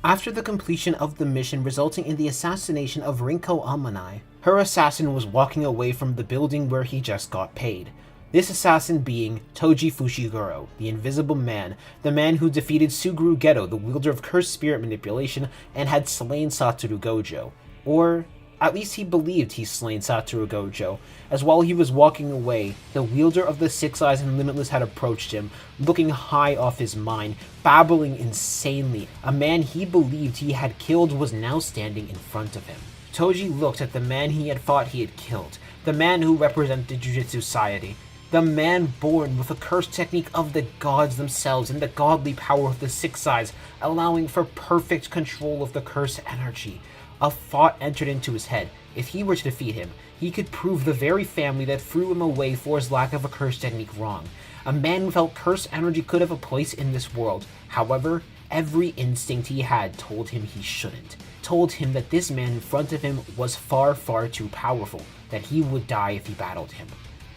After the completion of the mission resulting in the assassination of Rinko Amanai, her assassin was walking away from the building where he just got paid. This assassin being Toji Fushiguro, the Invisible Man, the man who defeated Suguru Geto, the wielder of cursed spirit manipulation, and had slain Satoru Gojo. Or, at least he believed he slain Satoru Gojo, as while he was walking away, the wielder of the Six Eyes and Limitless had approached him, looking high off his mind, babbling insanely. A man he believed he had killed was now standing in front of him. Toji looked at the man he had thought he had killed, the man who represented Jujutsu Society, the man born with a curse technique of the gods themselves and the godly power of the Six Eyes, allowing for perfect control of the curse energy. A thought entered into his head. If he were to defeat him, he could prove the very family that threw him away for his lack of a curse technique wrong. A man who felt curse energy could have a place in this world. However, every instinct he had told him he shouldn't. Told him that this man in front of him was far, far too powerful, that he would die if he battled him.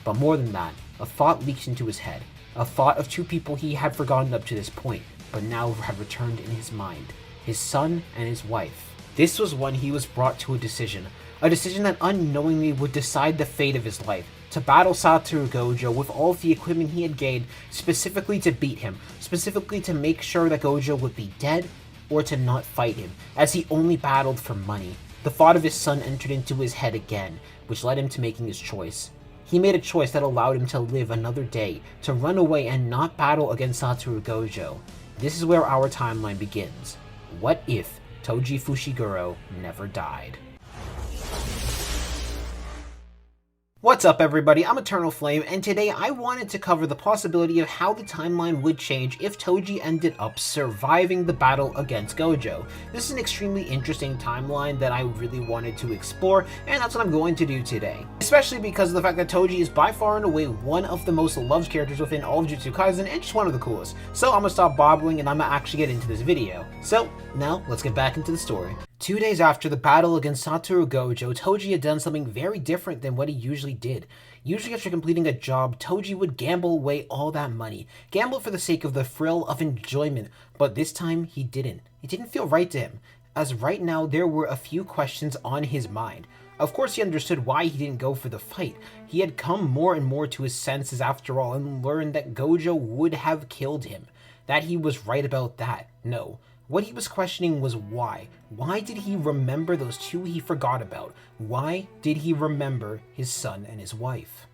But more than that, a thought leaked into his head. A thought of two people he had forgotten up to this point, but now had returned in his mind. His son and his wife. This was when he was brought to a decision that unknowingly would decide the fate of his life. To battle Satoru Gojo with all of the equipment he had gained, specifically to beat him, specifically to make sure that Gojo would be dead, or to not fight him, as he only battled for money. The thought of his son entered into his head again, which led him to making his choice. He made a choice that allowed him to live another day, to run away and not battle against Satoru Gojo. This is where our timeline begins. What if Toji Fushiguro never died? What's up everybody, I'm Eternal Flame, and today I wanted to cover the possibility of how the timeline would change if Toji ended up surviving the battle against Gojo. This is an extremely interesting timeline that I really wanted to explore, and that's what I'm going to do today. Especially because of the fact that Toji is by far and away one of the most loved characters within all of Jujutsu Kaisen, and just one of the coolest. So I'm gonna stop babbling and I'm gonna actually get into this video. So, now let's get back into the story. 2 days after the battle against Satoru Gojo, Toji had done something very different than what he usually did. Usually after completing a job, Toji would gamble away all that money. Gamble for the sake of the thrill of enjoyment, but this time he didn't. It didn't feel right to him, as right now there were a few questions on his mind. Of course he understood why he didn't go for the fight. He had come more and more to his senses after all and learned that Gojo would have killed him. That he was right about that. No. What he was questioning was why. Why did he remember those two he forgot about? Why did he remember his son and his wife?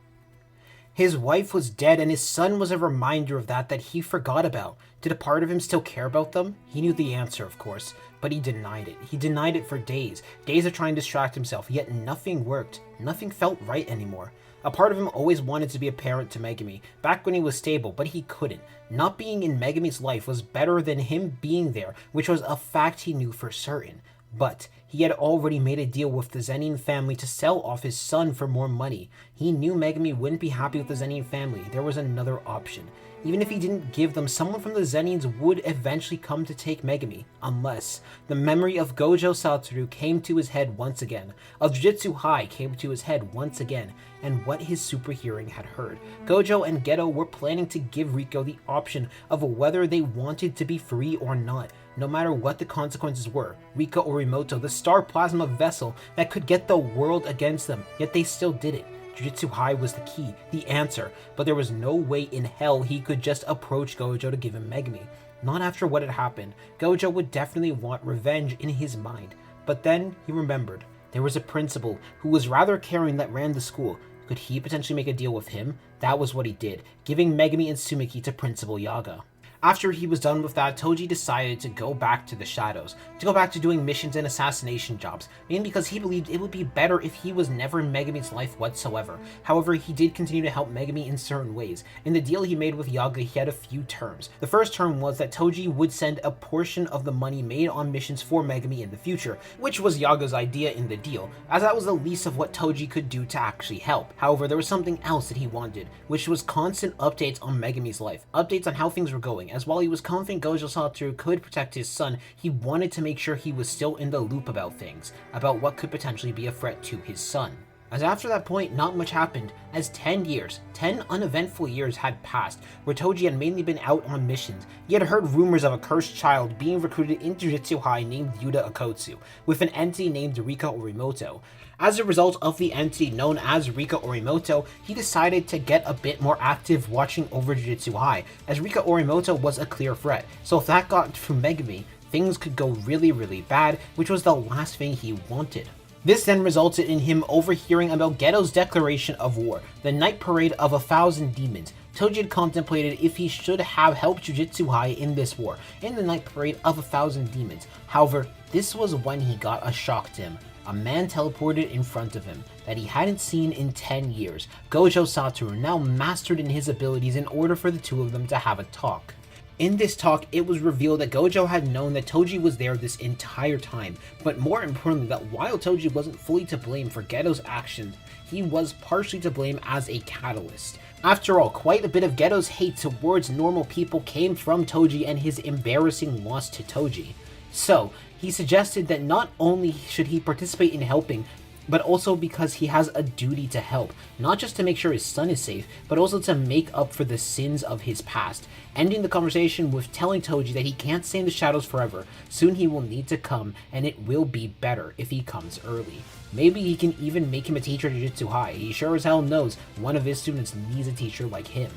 His wife was dead and his son was a reminder of that he forgot about. Did a part of him still care about them? He knew the answer, of course, but he denied it. He denied it for days. Days of trying to distract himself, yet nothing worked. Nothing felt right anymore. A part of him always wanted to be a parent to Megumi, back when he was stable, but he couldn't. Not being in Megumi's life was better than him being there, which was a fact he knew for certain. But he had already made a deal with the Zenin family to sell off his son for more money. He knew Megumi wouldn't be happy with the Zenin family. There was another option. Even if he didn't give them, someone from the Zenins would eventually come to take Megumi, unless the memory of Gojo Satoru came to his head once again, of Jujutsu High came to his head once again, and what his super hearing had heard. Gojo and Geto were planning to give Riko the option of whether they wanted to be free or not, no matter what the consequences were. Riko or Rimoto, the star plasma vessel that could get the world against them, yet they still did it. Jujutsu High was the key, the answer, but there was no way in hell he could just approach Gojo to give him Megumi. Not after what had happened. Gojo would definitely want revenge in his mind. But then he remembered. There was a principal who was rather caring that ran the school. Could he potentially make a deal with him? That was what he did, giving Megumi and Tsumiki to Principal Yaga. After he was done with that, Toji decided to go back to the shadows, to go back to doing missions and assassination jobs, mainly because he believed it would be better if he was never in Megumi's life whatsoever. However, he did continue to help Megumi in certain ways. In the deal he made with Yaga, he had a few terms. The first term was that Toji would send a portion of the money made on missions for Megumi in the future, which was Yaga's idea in the deal, as that was the least of what Toji could do to actually help. However, there was something else that he wanted, which was constant updates on Megumi's life, updates on how things were going, as while he was confident Gojo Satoru could protect his son, he wanted to make sure he was still in the loop about things, about what could potentially be a threat to his son. as after that point not much happened, as 10 years, 10 uneventful years had passed, where Toji had mainly been out on missions. He had heard rumors of a cursed child being recruited into Jujutsu High named Yuta Akotsu, with an entity named Rika Orimoto. As a result of the entity known as Rika Orimoto, he decided to get a bit more active watching over Jujutsu High, as Rika Orimoto was a clear threat, so if that got through Megumi, things could go really bad, which was the last thing he wanted. This then resulted in him overhearing about Geto's declaration of war, the night parade of 1,000 demons. Toji had contemplated if he should have helped Jujutsu High in this war, in the night parade of 1,000 demons. However, this was when he got a shock to him. A man teleported in front of him that he hadn't seen in 10 years. Gojo Satoru, now mastered in his abilities, in order for the two of them to have a talk. In this talk, it was revealed that Gojo had known that Toji was there this entire time, but more importantly that while Toji wasn't fully to blame for Geto's actions, he was partially to blame as a catalyst. After all, quite a bit of Geto's hate towards normal people came from Toji and his embarrassing loss to Toji. So, he suggested that not only should he participate in helping, but also because he has a duty to help, not just to make sure his son is safe, but also to make up for the sins of his past, ending the conversation with telling Toji that he can't stay in the shadows forever. Soon he will need to come, and it will be better if he comes early. Maybe he can even make him a teacher at Jujutsu High. He sure as hell knows one of his students needs a teacher like him.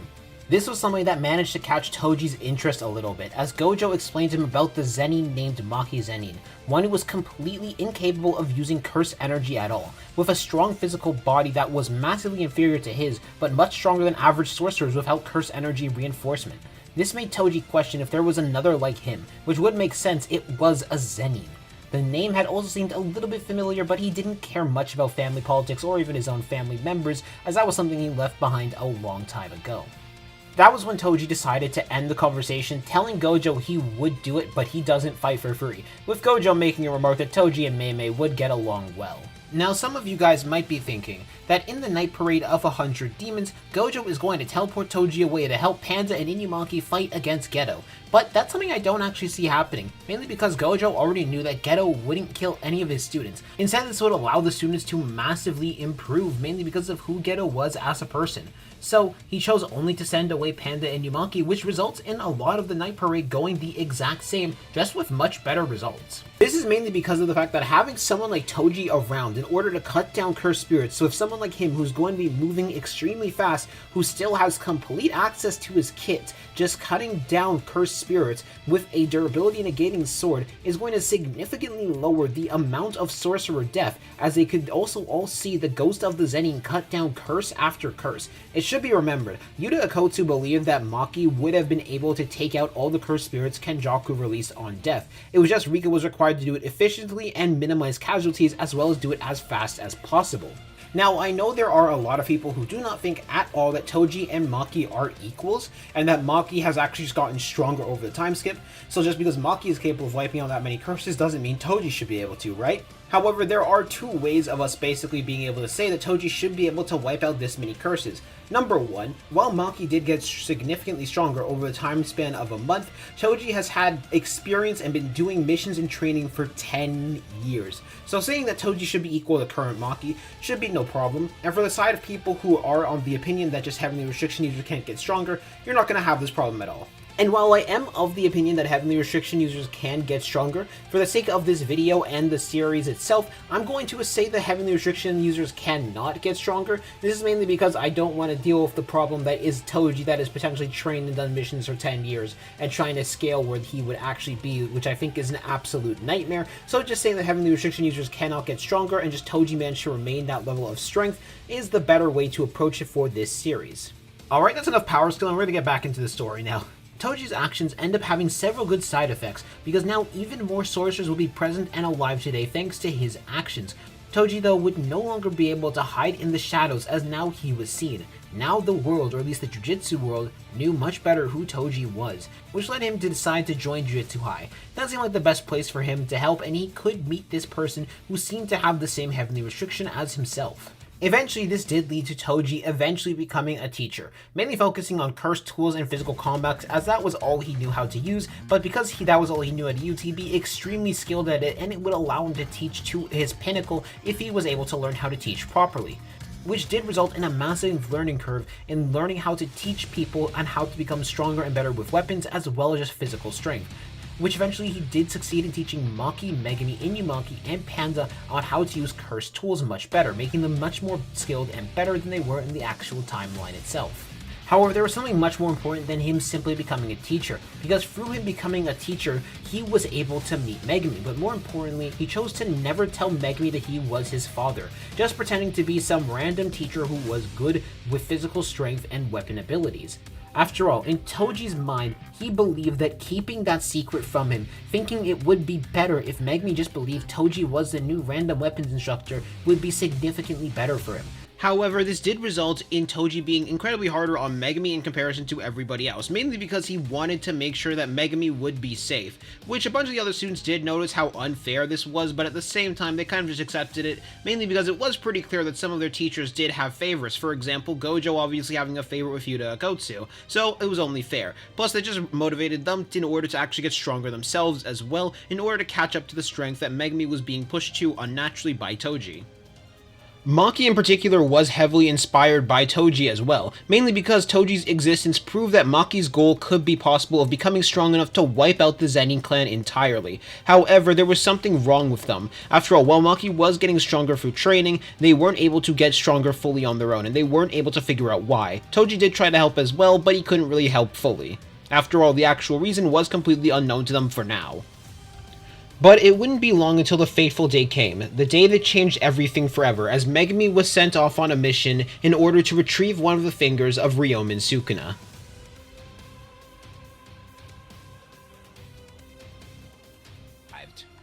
This was something that managed to catch Toji's interest a little bit, as Gojo explained to him about the Zenin named Maki Zenin, one who was completely incapable of using curse energy at all, with a strong physical body that was massively inferior to his, but much stronger than average sorcerers without curse energy reinforcement. This made Toji question if there was another like him, which would make sense. It was a Zenin. The name had also seemed a little bit familiar, but he didn't care much about family politics or even his own family members, as that was something he left behind a long time ago. That was when Toji decided to end the conversation, telling Gojo he would do it, but he doesn't fight for free, with Gojo making a remark that Toji and Mei would get along well. Now, some of you guys might be thinking that in the night parade of 100 demons, Gojo is going to teleport Toji away to help Panda and Inumaki fight against Geto, but that's something I don't actually see happening, mainly because Gojo already knew that Geto wouldn't kill any of his students. Instead, this would allow the students to massively improve, mainly because of who Geto was as a person. So, he chose only to send away Panda and Inumaki, which results in a lot of the night parade going the exact same, just with much better results. This is mainly because of the fact that having someone like Toji around in order to cut down cursed spirits, so if someone like him who's going to be moving extremely fast, who still has complete access to his kit, just cutting down cursed spirits with a durability negating sword is going to significantly lower the amount of sorcerer death, as they could also all see the ghost of the Zenin cut down curse after curse. It should be remembered, Yuta Akotsu believed that Maki would have been able to take out all the cursed spirits Kenjaku released on death. It was just Rika was required to do it efficiently and minimize casualties, as well as do it as fast as possible. Now, I know there are a lot of people who do not think at all that Toji and Maki are equals, and that Maki has actually just gotten stronger over the time skip, so just because Maki is capable of wiping out that many curses doesn't mean Toji should be able to, right? However, there are two ways of us basically being able to say that Toji should be able to wipe out this many curses. Number one, while Maki did get significantly stronger over the time span of a month, Toji has had experience and been doing missions and training for 10 years. So saying that Toji should be equal to current Maki should be no problem, and for the side of people who are on the opinion that just Heavenly Restriction users can't get stronger, you're not going to have this problem at all. And while I am of the opinion that Heavenly Restriction users can get stronger, for the sake of this video and the series itself, I'm going to say that Heavenly Restriction users cannot get stronger. This is mainly because I don't want to deal with the problem that is Toji, that is potentially trained and done missions for 10 years, and trying to scale where he would actually be, which I think is an absolute nightmare. So just saying that Heavenly Restriction users cannot get stronger, and just Toji managed to remain that level of strength, is the better way to approach it for this series. Alright, that's enough power skill, and we're going to get back into the story now. Toji's actions end up having several good side effects, because now even more sorcerers will be present and alive today thanks to his actions. Toji, though, would no longer be able to hide in the shadows, as now he was seen. Now the world, or at least the Jujutsu world, knew much better who Toji was, which led him to decide to join Jujutsu High. That seemed like the best place for him to help, and he could meet this person who seemed to have the same Heavenly Restriction as himself. Eventually, this did lead to Toji eventually becoming a teacher, mainly focusing on cursed tools and physical combats, as that was all he knew how to use, but because that was all he knew how to use, he'd be extremely skilled at it, and it would allow him to teach to his pinnacle if he was able to learn how to teach properly, which did result in a massive learning curve in learning how to teach people and how to become stronger and better with weapons as well as just physical strength, which eventually he did succeed in teaching Maki, Megumi, Inumaki, and Panda on how to use cursed tools much better, making them much more skilled and better than they were in the actual timeline itself. However, there was something much more important than him simply becoming a teacher, because through him becoming a teacher, he was able to meet Megumi, but more importantly, he chose to never tell Megumi that he was his father, just pretending to be some random teacher who was good with physical strength and weapon abilities. After all, in Toji's mind, he believed that keeping that secret from him, thinking it would be better if Megumi just believed Toji was the new random weapons instructor, would be significantly better for him. However, this did result in Toji being incredibly harder on Megumi in comparison to everybody else, mainly because he wanted to make sure that Megumi would be safe, which a bunch of the other students did notice how unfair this was, but at the same time they kind of just accepted it, mainly because it was pretty clear that some of their teachers did have favorites. For example, Gojo obviously having a favorite with Yuta Akotsu, so it was only fair. Plus, they just motivated them in order to actually get stronger themselves as well, in order to catch up to the strength that Megumi was being pushed to unnaturally by Toji. Maki in particular was heavily inspired by Toji as well, mainly because Toji's existence proved that Maki's goal could be possible of becoming strong enough to wipe out the Zenin clan entirely. However, there was something wrong with them. After all, while Maki was getting stronger through training, they weren't able to get stronger fully on their own, and they weren't able to figure out why. Toji did try to help as well, but he couldn't really help fully. After all, the actual reason was completely unknown to them for now. But it wouldn't be long until the fateful day came, the day that changed everything forever, as Megumi was sent off on a mission in order to retrieve one of the fingers of Ryomen Sukuna.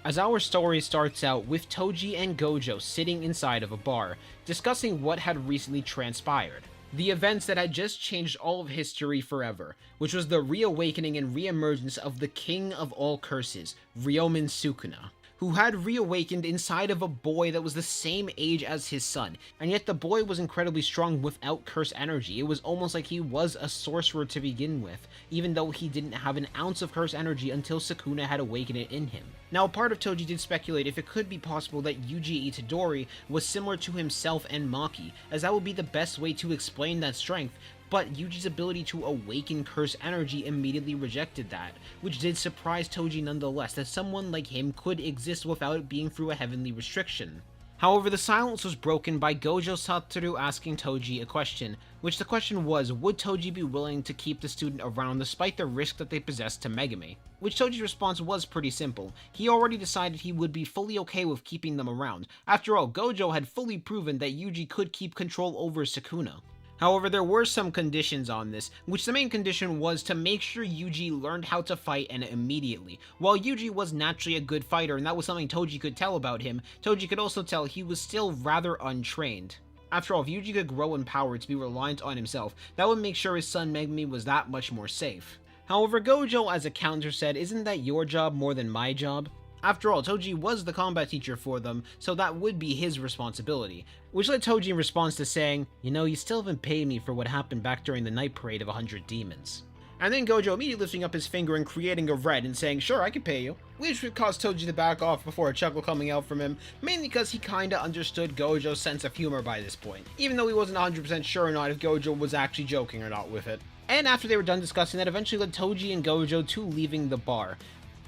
As our story starts out with Toji and Gojo sitting inside of a bar, discussing what had recently transpired. The events that had just changed all of history forever, which was the reawakening and reemergence of the king of all curses, Ryomen Sukuna, who had reawakened inside of a boy that was the same age as his son, and yet the boy was incredibly strong without curse energy. It was almost like he was a sorcerer to begin with, even though he didn't have an ounce of curse energy until Sukuna had awakened it in him. Now, part of Toji did speculate if it could be possible that Yuji Itadori was similar to himself and Maki, as that would be the best way to explain that strength, but Yuji's ability to awaken curse energy immediately rejected that, which did surprise Toji nonetheless, that someone like him could exist without it being through a heavenly restriction. However, the silence was broken by Gojo Satoru asking Toji a question, which the question was, would Toji be willing to keep the student around despite the risk that they possessed to Megumi? Which Toji's response was pretty simple. He already decided he would be fully okay with keeping them around. After all, Gojo had fully proven that Yuji could keep control over Sukuna. However, there were some conditions on this, which the main condition was to make sure Yuji learned how to fight and immediately. While Yuji was naturally a good fighter and that was something Toji could tell about him, Toji could also tell he was still rather untrained. After all, if Yuji could grow in power to be reliant on himself, that would make sure his son Megumi was that much more safe. However, Gojo as a counter said, "Isn't that your job more than my job?" After all, Toji was the combat teacher for them, so that would be his responsibility. Which led Toji in response to saying, "You know, you still haven't paid me for what happened back during the night parade of 100 demons." And then Gojo immediately lifting up his finger and creating a red and saying, "Sure, I can pay you." Which would cause Toji to back off before a chuckle coming out from him, mainly because he kinda understood Gojo's sense of humor by this point, even though he wasn't 100% sure or not if Gojo was actually joking or not with it. And after they were done discussing that, eventually led Toji and Gojo to leaving the bar,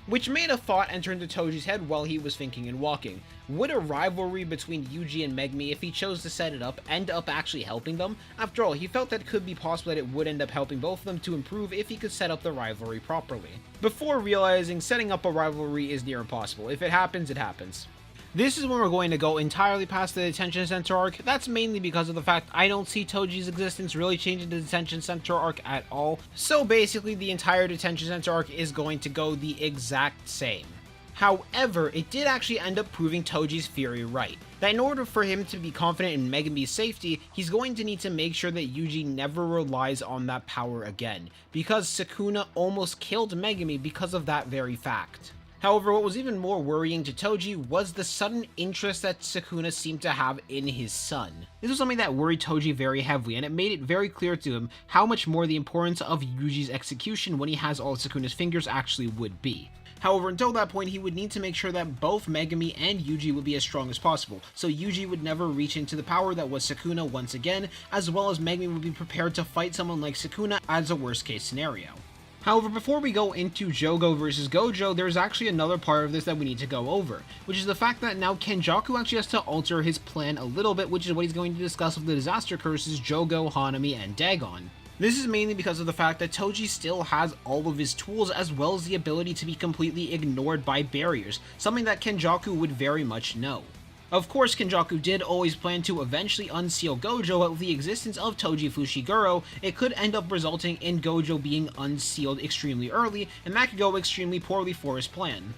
which made a thought enter into Toji's head while he was thinking and walking. Would a rivalry between Yuji and Megumi, if he chose to set it up, end up actually helping them? After all, he felt that it could be possible that it would end up helping both of them to improve if he could set up the rivalry properly, before realizing setting up a rivalry is near impossible. If it happens, it happens. This is when we're going to go entirely past the detention center arc. That's mainly because of the fact I don't see Toji's existence really changing the detention center arc at all. So basically the entire detention center arc is going to go the exact same. However, it did actually end up proving Toji's theory right, that in order for him to be confident in Megumi's safety, he's going to need to make sure that Yuji never relies on that power again, because Sukuna almost killed Megumi because of that very fact. However, what was even more worrying to Toji was the sudden interest that Sukuna seemed to have in his son. This was something that worried Toji very heavily, and it made it very clear to him how much more the importance of Yuji's execution when he has all of Sukuna's fingers actually would be. However, until that point, he would need to make sure that both Megumi and Yuji would be as strong as possible, so Yuji would never reach into the power that was Sukuna once again, as well as Megumi would be prepared to fight someone like Sukuna as a worst case scenario. However, before we go into Jogo versus Gojo, there's actually another part of this that we need to go over, which is the fact that now Kenjaku actually has to alter his plan a little bit, which is what he's going to discuss with the disaster curses Jogo, Hanami, and Dagon. This is mainly because of the fact that Toji still has all of his tools as well as the ability to be completely ignored by barriers, something that Kenjaku would very much know. Of course, Kenjaku did always plan to eventually unseal Gojo, but with the existence of Toji Fushiguro, it could end up resulting in Gojo being unsealed extremely early, and that could go extremely poorly for his plan.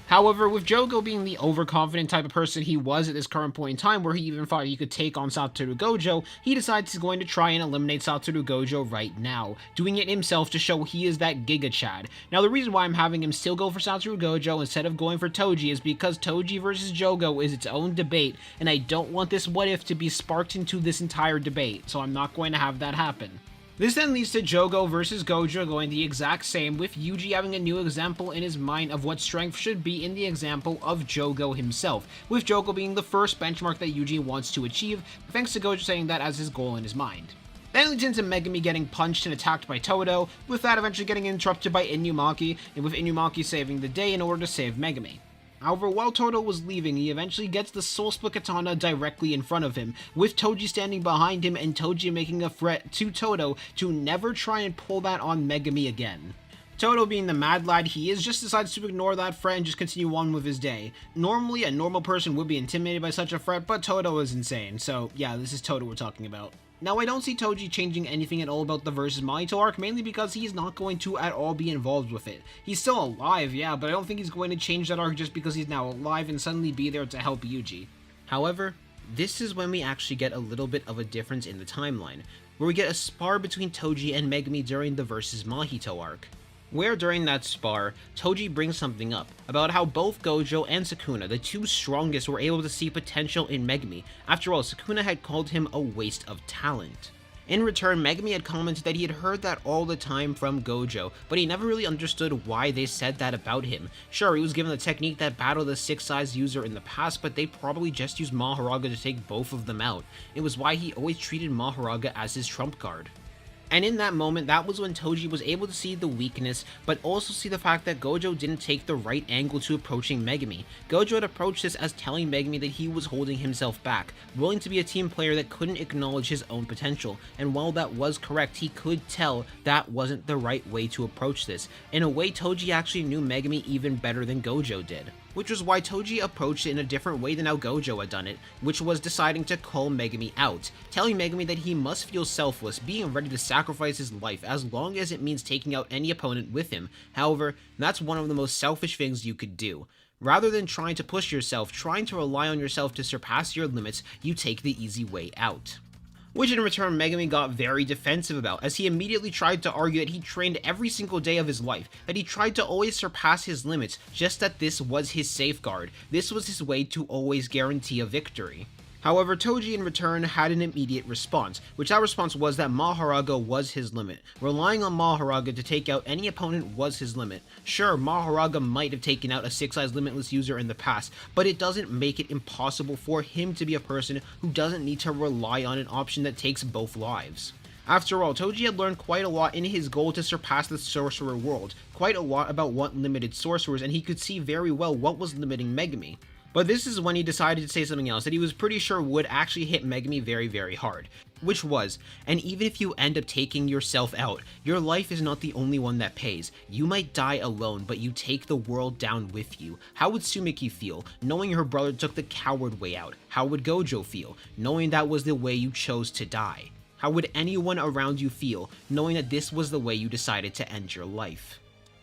However, with Jogo being the overconfident type of person he was at this current point in time, where he even thought he could take on Satoru Gojo, he decides he's going to try and eliminate Satoru Gojo right now, doing it himself to show he is that Giga Chad. Now, the reason why I'm having him still go for Satoru Gojo instead of going for Toji is because Toji versus Jogo is its own debate, and I don't want this what if to be sparked into this entire debate, so I'm not going to have that happen. This then leads to Jogo versus Gojo going the exact same, with Yuji having a new example in his mind of what strength should be in the example of Jogo himself, with Jogo being the first benchmark that Yuji wants to achieve, thanks to Gojo saying that as his goal in his mind. Then leads into Megumi getting punched and attacked by Todo, with that eventually getting interrupted by Inumaki, and with Inumaki saving the day in order to save Megumi. However, while Todo was leaving, he eventually gets the Soul Split Katana directly in front of him, with Toji standing behind him and Toji making a threat to Todo to never try and pull that on Megumi again. Todo, being the mad lad he is, just decides to ignore that threat and just continue on with his day. Normally, a normal person would be intimidated by such a threat, but Todo is insane, so yeah, this is Todo we're talking about. Now, I don't see Toji changing anything at all about the versus Mahito arc, mainly because he's not going to at all be involved with it. He's still alive, yeah, but I don't think he's going to change that arc just because he's now alive and suddenly be there to help Yuji. However, this is when we actually get a little bit of a difference in the timeline, where we get a spar between Toji and Megumi during the versus Mahito arc. Where during that spar, Toji brings something up about how both Gojo and Sukuna, the two strongest, were able to see potential in Megumi. After all, Sukuna had called him a waste of talent. In return, Megumi had commented that he had heard that all the time from Gojo, but he never really understood why they said that about him. Sure, he was given the technique that battled the 6-size user in the past, but they probably just used Mahoraga to take both of them out. It was why he always treated Mahoraga as his trump card. And in that moment, that was when Toji was able to see the weakness, but also see the fact that Gojo didn't take the right angle to approaching Megumi. Gojo had approached this as telling Megumi that he was holding himself back, willing to be a team player that couldn't acknowledge his own potential, and while that was correct, he could tell that wasn't the right way to approach this. In a way, Toji actually knew Megumi even better than Gojo did, which was why Toji approached it in a different way than how Gojo had done it, which was deciding to call Megumi out, telling Megumi that he must feel selfless, being ready to sacrifice his life as long as it means taking out any opponent with him. However, that's one of the most selfish things you could do. Rather than trying to push yourself, trying to rely on yourself to surpass your limits, you take the easy way out. Which in return Megumi got very defensive about, as he immediately tried to argue that he trained every single day of his life, that he tried to always surpass his limits, just that this was his safeguard, this was his way to always guarantee a victory. However, Toji in return had an immediate response, which that response was that Mahoraga was his limit. Relying on Mahoraga to take out any opponent was his limit. Sure, Mahoraga might have taken out a 6-size limitless user in the past, but it doesn't make it impossible for him to be a person who doesn't need to rely on an option that takes both lives. After all, Toji had learned quite a lot in his goal to surpass the sorcerer world, quite a lot about what limited sorcerers, and he could see very well what was limiting Megumi. But this is when he decided to say something else that he was pretty sure would actually hit Megumi very, very hard. Which was, and even if you end up taking yourself out, your life is not the only one that pays. You might die alone, but you take the world down with you. How would Sumiki feel, knowing her brother took the coward way out? How would Gojo feel, knowing that was the way you chose to die? How would anyone around you feel, knowing that this was the way you decided to end your life?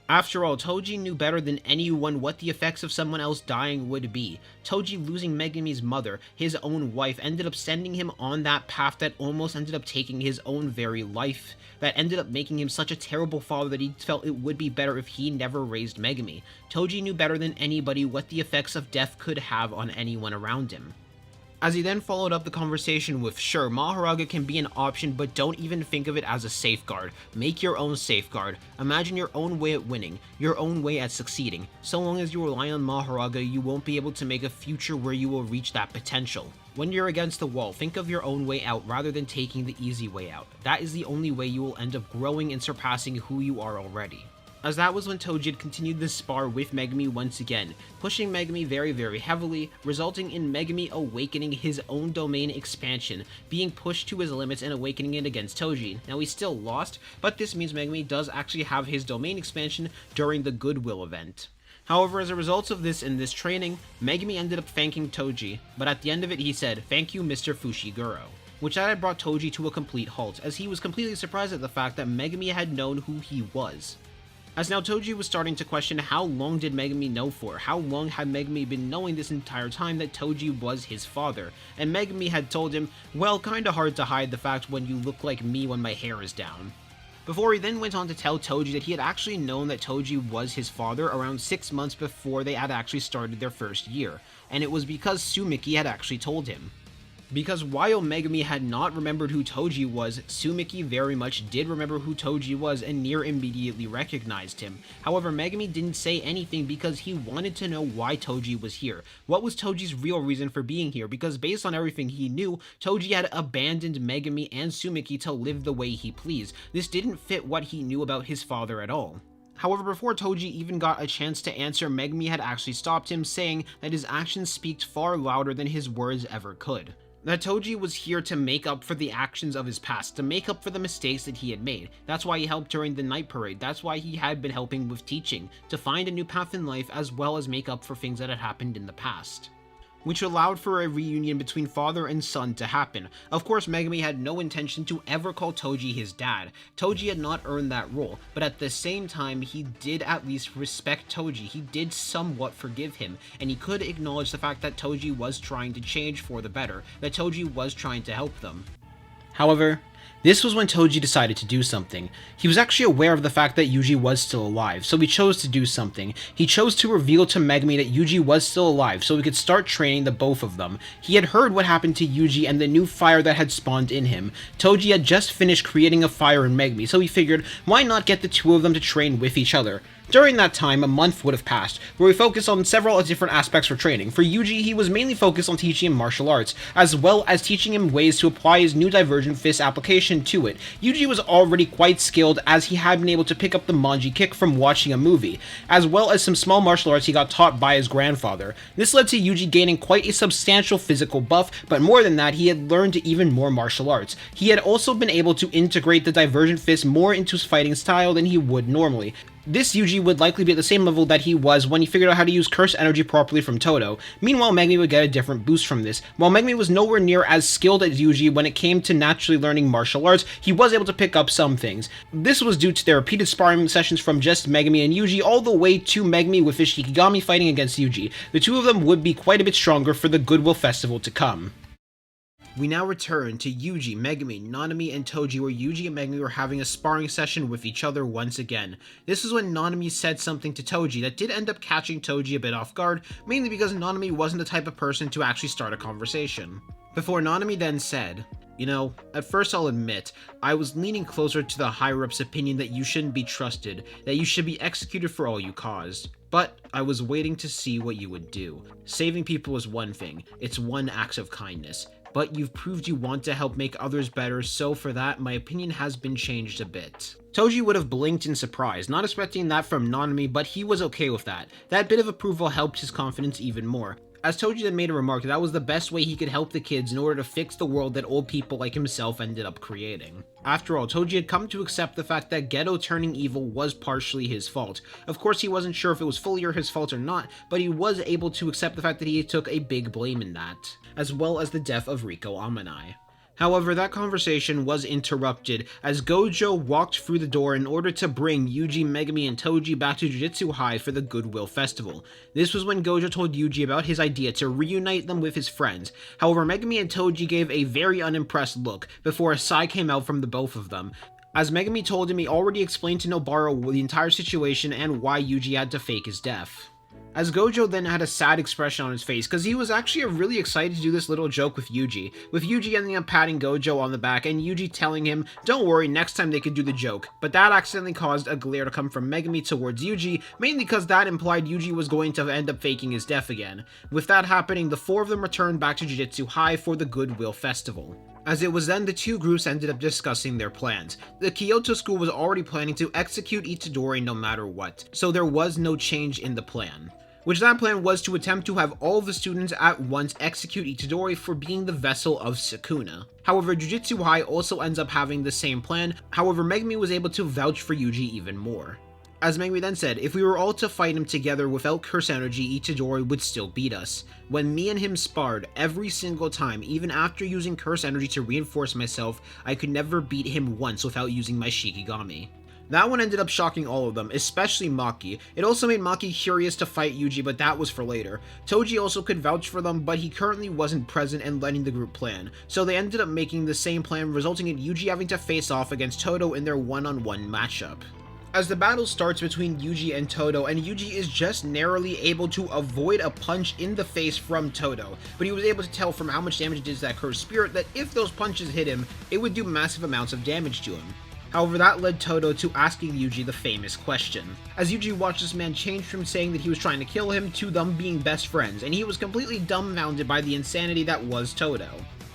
After all, Toji knew better than anyone what the effects of someone else dying would be. Toji losing Megami's mother, his own wife, ended up sending him on that path that almost ended up taking his own very life, that ended up making him such a terrible father that he felt it would be better if he never raised Megami. Toji knew better than anybody what the effects of death could have on anyone around him. As he then followed up the conversation with, sure, Mahoraga can be an option, but don't even think of it as a safeguard. Make your own safeguard. Imagine your own way at winning, your own way at succeeding. So long as you rely on Mahoraga, you won't be able to make a future where you will reach that potential. When you're against the wall, think of your own way out rather than taking the easy way out. That is the only way you will end up growing and surpassing who you are already. As that was when Toji had continued the spar with Megami once again, pushing Megami very heavily, resulting in Megami awakening his own domain expansion, being pushed to his limits and awakening it against Toji. Now he still lost, but this means Megami does actually have his domain expansion during the Goodwill event. However, as a result of this and this training, Megami ended up thanking Toji, but at the end of it he said, "Thank you, Mr. Fushiguro," which had brought Toji to a complete halt, as he was completely surprised at the fact that Megami had known who he was. As now Toji was starting to question how long did Megami know for, how long had Megami been knowing this entire time that Toji was his father, and Megami had told him, well, kinda hard to hide the fact when you look like me when my hair is down. Before he then went on to tell Toji that he had actually known that Toji was his father around 6 months before they had actually started their first year, and it was because Sumiki had actually told him. Because while Megami had not remembered who Toji was, Sumiki very much did remember who Toji was and near immediately recognized him. However, Megami didn't say anything because he wanted to know why Toji was here. What was Toji's real reason for being here? Because based on everything he knew, Toji had abandoned Megami and Sumiki to live the way he pleased. This didn't fit what he knew about his father at all. However, before Toji even got a chance to answer, Megami had actually stopped him, saying that his actions speak far louder than his words ever could. That Toji was here to make up for the actions of his past, to make up for the mistakes that he had made. That's why he helped during the night parade, that's why he had been helping with teaching, to find a new path in life as well as make up for things that had happened in the past, which allowed for a reunion between father and son to happen. Of course, Megami had no intention to ever call Toji his dad. Toji had not earned that role, but at the same time, he did at least respect Toji. He did somewhat forgive him, and he could acknowledge the fact that Toji was trying to change for the better, that Toji was trying to help them. However, this was when Toji decided to do something. He was actually aware of the fact that Yuji was still alive, so he chose to do something. He chose to reveal to Megami that Yuji was still alive, so he could start training the both of them. He had heard what happened to Yuji and the new fire that had spawned in him. Toji had just finished creating a fire in Megami, so he figured, why not get the two of them to train with each other? During that time, a month would have passed, where we focused on several different aspects for training. For Yuji, he was mainly focused on teaching him martial arts, as well as teaching him ways to apply his new Divergent Fist application to it. Yuji was already quite skilled, as he had been able to pick up the Manji kick from watching a movie, as well as some small martial arts he got taught by his grandfather. This led to Yuji gaining quite a substantial physical buff, but more than that, he had learned even more martial arts. He had also been able to integrate the Divergent Fist more into his fighting style than he would normally. This Yuji would likely be at the same level that he was when he figured out how to use Curse Energy properly from Todo. Meanwhile, Megami would get a different boost from this. While Megami was nowhere near as skilled as Yuji when it came to naturally learning martial arts, he was able to pick up some things. This was due to their repeated sparring sessions from just Megami and Yuji all the way to Megami with his Shikigami fighting against Yuji. The two of them would be quite a bit stronger for the Goodwill Festival to come. We now return to Yuji, Megami, Nanami, and Toji, where Yuji and Megami were having a sparring session with each other once again. This is when Nanami said something to Toji that did end up catching Toji a bit off guard, mainly because Nanami wasn't the type of person to actually start a conversation. Before Nanami then said, "You know, at first I'll admit, I was leaning closer to the higher-ups' opinion that you shouldn't be trusted, that you should be executed for all you caused. But I was waiting to see what you would do. Saving people is one thing, it's one act of kindness. But you've proved you want to help make others better, so for that, my opinion has been changed a bit." Toji would have blinked in surprise, not expecting that from Nanami, but he was okay with that. That bit of approval helped his confidence even more, as Toji then made a remark that was the best way he could help the kids in order to fix the world that old people like himself ended up creating. After all, Toji had come to accept the fact that Geto turning evil was partially his fault. Of course, he wasn't sure if it was fully his fault or not, but he was able to accept the fact that he took a big blame in that, as well as the death of Riko Amanai. However, that conversation was interrupted as Gojo walked through the door in order to bring Yuji, Megumi, and Toji back to Jujutsu High for the Goodwill Festival. This was when Gojo told Yuji about his idea to reunite them with his friends. However, Megumi and Toji gave a very unimpressed look before a sigh came out from the both of them, as Megumi told him he already explained to Nobara the entire situation and why Yuji had to fake his death. As Gojo then had a sad expression on his face because he was actually really excited to do this little joke with Yuji ending up patting Gojo on the back and Yuji telling him, don't worry, next time they could do the joke, but that accidentally caused a glare to come from Megumi towards Yuji, mainly because that implied Yuji was going to end up faking his death again. With that happening, the four of them returned back to Jujutsu High for the Goodwill Festival. As it was then the two groups ended up discussing their plans. The Kyoto school was already planning to execute Itadori no matter what, so there was no change in the plan. Which that plan was to attempt to have all of the students at once execute Itadori for being the vessel of Sukuna. However, Jujutsu High also ends up having the same plan, however Megumi was able to vouch for Yuji even more. As Megumi then said, if we were all to fight him together without curse energy, Itadori would still beat us. When me and him sparred, every single time, even after using curse energy to reinforce myself, I could never beat him once without using my Shikigami. That one ended up shocking all of them, especially Maki. It also made Maki curious to fight Yuji, but that was for later. Toji also could vouch for them, but he currently wasn't present and letting the group plan, so they ended up making the same plan, resulting in Yuji having to face off against Todo in their one-on-one matchup. As the battle starts between Yuji and Todo, and Yuji is just narrowly able to avoid a punch in the face from Todo, but he was able to tell from how much damage it did to that cursed spirit that if those punches hit him, it would do massive amounts of damage to him. However, that led Todo to asking Yuji the famous question, as Yuji watched this man change from saying that he was trying to kill him to them being best friends, and he was completely dumbfounded by the insanity that was Todo.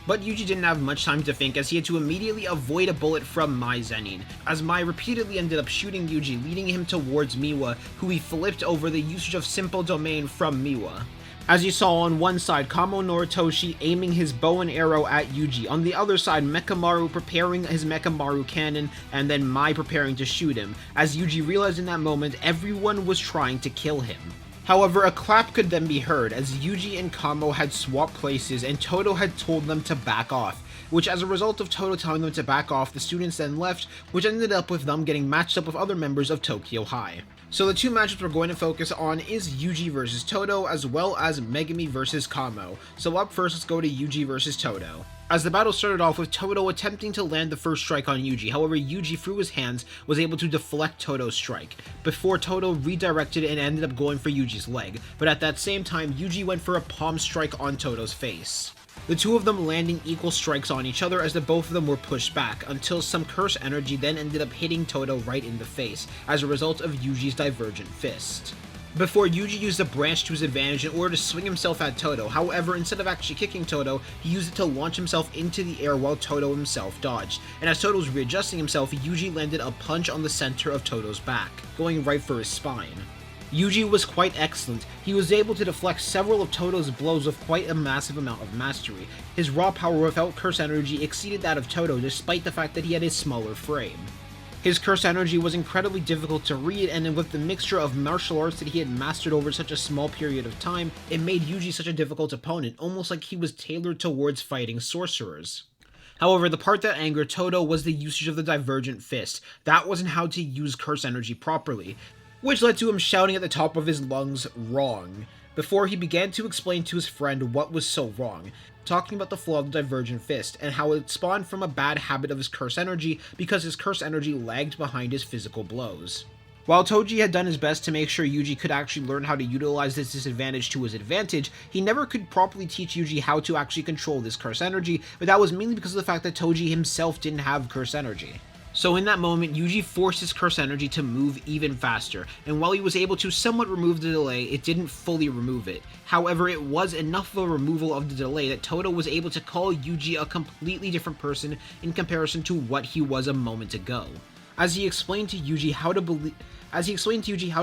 But Yuji didn't have much time to think, as he had to immediately avoid a bullet from Mai Zenin, as Mai repeatedly ended up shooting Yuji, leading him towards Miwa, who he flipped over the usage of Simple Domain from Miwa. As you saw on one side, Kamo Noritoshi aiming his bow and arrow at Yuji, on the other side Mekamaru preparing his Mekamaru cannon, and then Mai preparing to shoot him, as Yuji realized in that moment everyone was trying to kill him. However, a clap could then be heard, as Yuji and Kamo had swapped places and Todo had told them to back off, which as a result of Todo telling them to back off, the students then left, which ended up with them getting matched up with other members of Tokyo High. So the two matchups we're going to focus on is Yuji versus Todo, as well as Megumi versus Kamo. So up first, let's go to Yuji versus Todo. As the battle started off with Todo attempting to land the first strike on Yuji, however Yuji through his hands was able to deflect Todo's strike, before Todo redirected and ended up going for Yuji's leg, but at that same time Yuji went for a palm strike on Todo's face. The two of them landing equal strikes on each other as the both of them were pushed back, until some curse energy then ended up hitting Todo right in the face, as a result of Yuji's divergent fist. Before Yuji used a branch to his advantage in order to swing himself at Todo, however instead of actually kicking Todo, he used it to launch himself into the air while Todo himself dodged, and as Todo was readjusting himself, Yuji landed a punch on the center of Todo's back, going right for his spine. Yuji was quite excellent. He was able to deflect several of Todo's blows with quite a massive amount of mastery. His raw power without curse energy exceeded that of Todo despite the fact that he had a smaller frame. His curse energy was incredibly difficult to read, and with the mixture of martial arts that he had mastered over such a small period of time, it made Yuji such a difficult opponent, almost like he was tailored towards fighting sorcerers. However, the part that angered Todo was the usage of the divergent fist. That wasn't how to use curse energy properly, which led to him shouting at the top of his lungs, "Wrong," before he began to explain to his friend what was so wrong, talking about the flaw of the divergent fist, and how it spawned from a bad habit of his curse energy because his curse energy lagged behind his physical blows. While Toji had done his best to make sure Yuji could actually learn how to utilize this disadvantage to his advantage, he never could properly teach Yuji how to actually control this curse energy, but that was mainly because of the fact that Toji himself didn't have curse energy. So in that moment, Yuji forced his curse energy to move even faster, and while he was able to somewhat remove the delay, it didn't fully remove it. However, it was enough of a removal of the delay that Todo was able to call Yuji a completely different person in comparison to what he was a moment ago. As he explained to Yuji how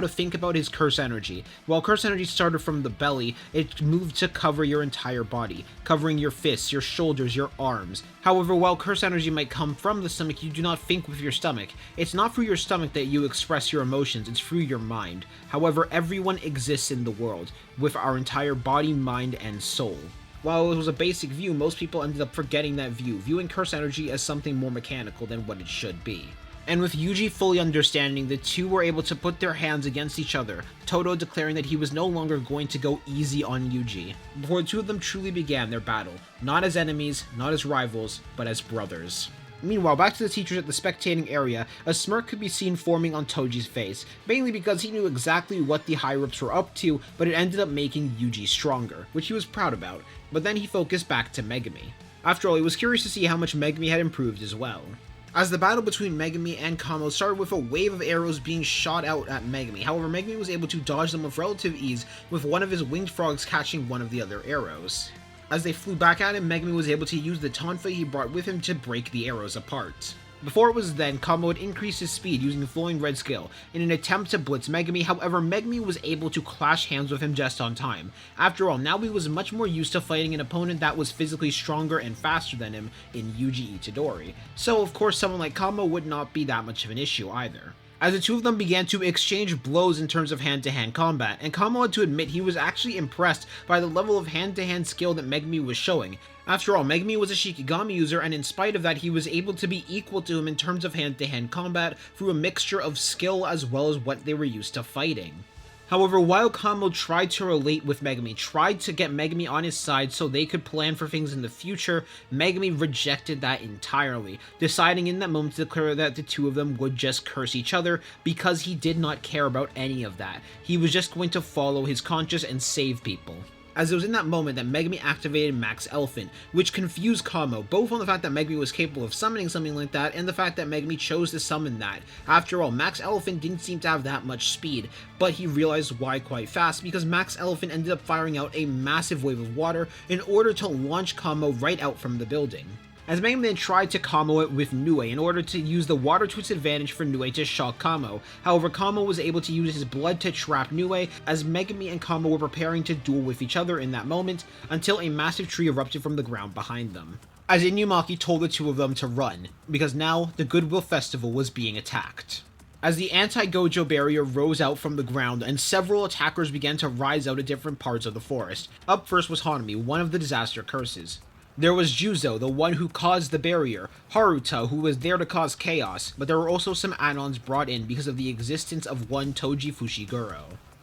to think about his curse energy. While curse energy started from the belly, it moved to cover your entire body, covering your fists, your shoulders, your arms. However, while curse energy might come from the stomach, you do not think with your stomach. It's not through your stomach that you express your emotions, it's through your mind. However, everyone exists in the world, with our entire body, mind, and soul. While it was a basic view, most people ended up forgetting that view, viewing curse energy as something more mechanical than what it should be. And with Yuji fully understanding, the two were able to put their hands against each other, Todo declaring that he was no longer going to go easy on Yuji, before the two of them truly began their battle, not as enemies, not as rivals, but as brothers. Meanwhile, back to the teachers at the spectating area, a smirk could be seen forming on Toji's face, mainly because he knew exactly what the higher-ups were up to, but it ended up making Yuji stronger, which he was proud about, but then he focused back to Megumi. After all, he was curious to see how much Megumi had improved as well. As the battle between Megumi and Kamo started with a wave of arrows being shot out at Megumi, however Megumi was able to dodge them with relative ease, with one of his winged frogs catching one of the other arrows. As they flew back at him, Megumi was able to use the tonfa he brought with him to break the arrows apart. Before it was then, Kamo would increase his speed using the Flowing Red skill in an attempt to blitz Megumi, however Megumi was able to clash hands with him just on time. After all, now he was much more used to fighting an opponent that was physically stronger and faster than him in Yuji Itadori, so of course someone like Kamo would not be that much of an issue either. As the two of them began to exchange blows in terms of hand-to-hand combat, and Kamo had to admit he was actually impressed by the level of hand-to-hand skill that Megumi was showing. After all, Megumi was a Shikigami user, and in spite of that, he was able to be equal to him in terms of hand-to-hand combat through a mixture of skill as well as what they were used to fighting. However, while Kamo tried to relate with Megumi, tried to get Megumi on his side so they could plan for things in the future, Megumi rejected that entirely, deciding in that moment to declare that the two of them would just curse each other because he did not care about any of that. He was just going to follow his conscience and save people. As it was in that moment that Megumi activated Max Elephant, which confused Kamo, both on the fact that Megumi was capable of summoning something like that, and the fact that Megumi chose to summon that. After all, Max Elephant didn't seem to have that much speed, but he realized why quite fast, because Max Elephant ended up firing out a massive wave of water in order to launch Kamo right out from the building. As Megumi then tried to combo it with Nue in order to use the water to its advantage for Nue to shock Kamo. However, Kamo was able to use his blood to trap Nue as Megumi and Kamo were preparing to duel with each other in that moment until a massive tree erupted from the ground behind them. As Inumaki told the two of them to run, because now the Goodwill Festival was being attacked. As the anti-gojo barrier rose out from the ground and several attackers began to rise out of different parts of the forest. Up first was Hanami, one of the disaster curses. There was Juzo, the one who caused the barrier, Haruta, who was there to cause chaos, but there were also some add-ons brought in because of the existence of one Toji Fushiguro.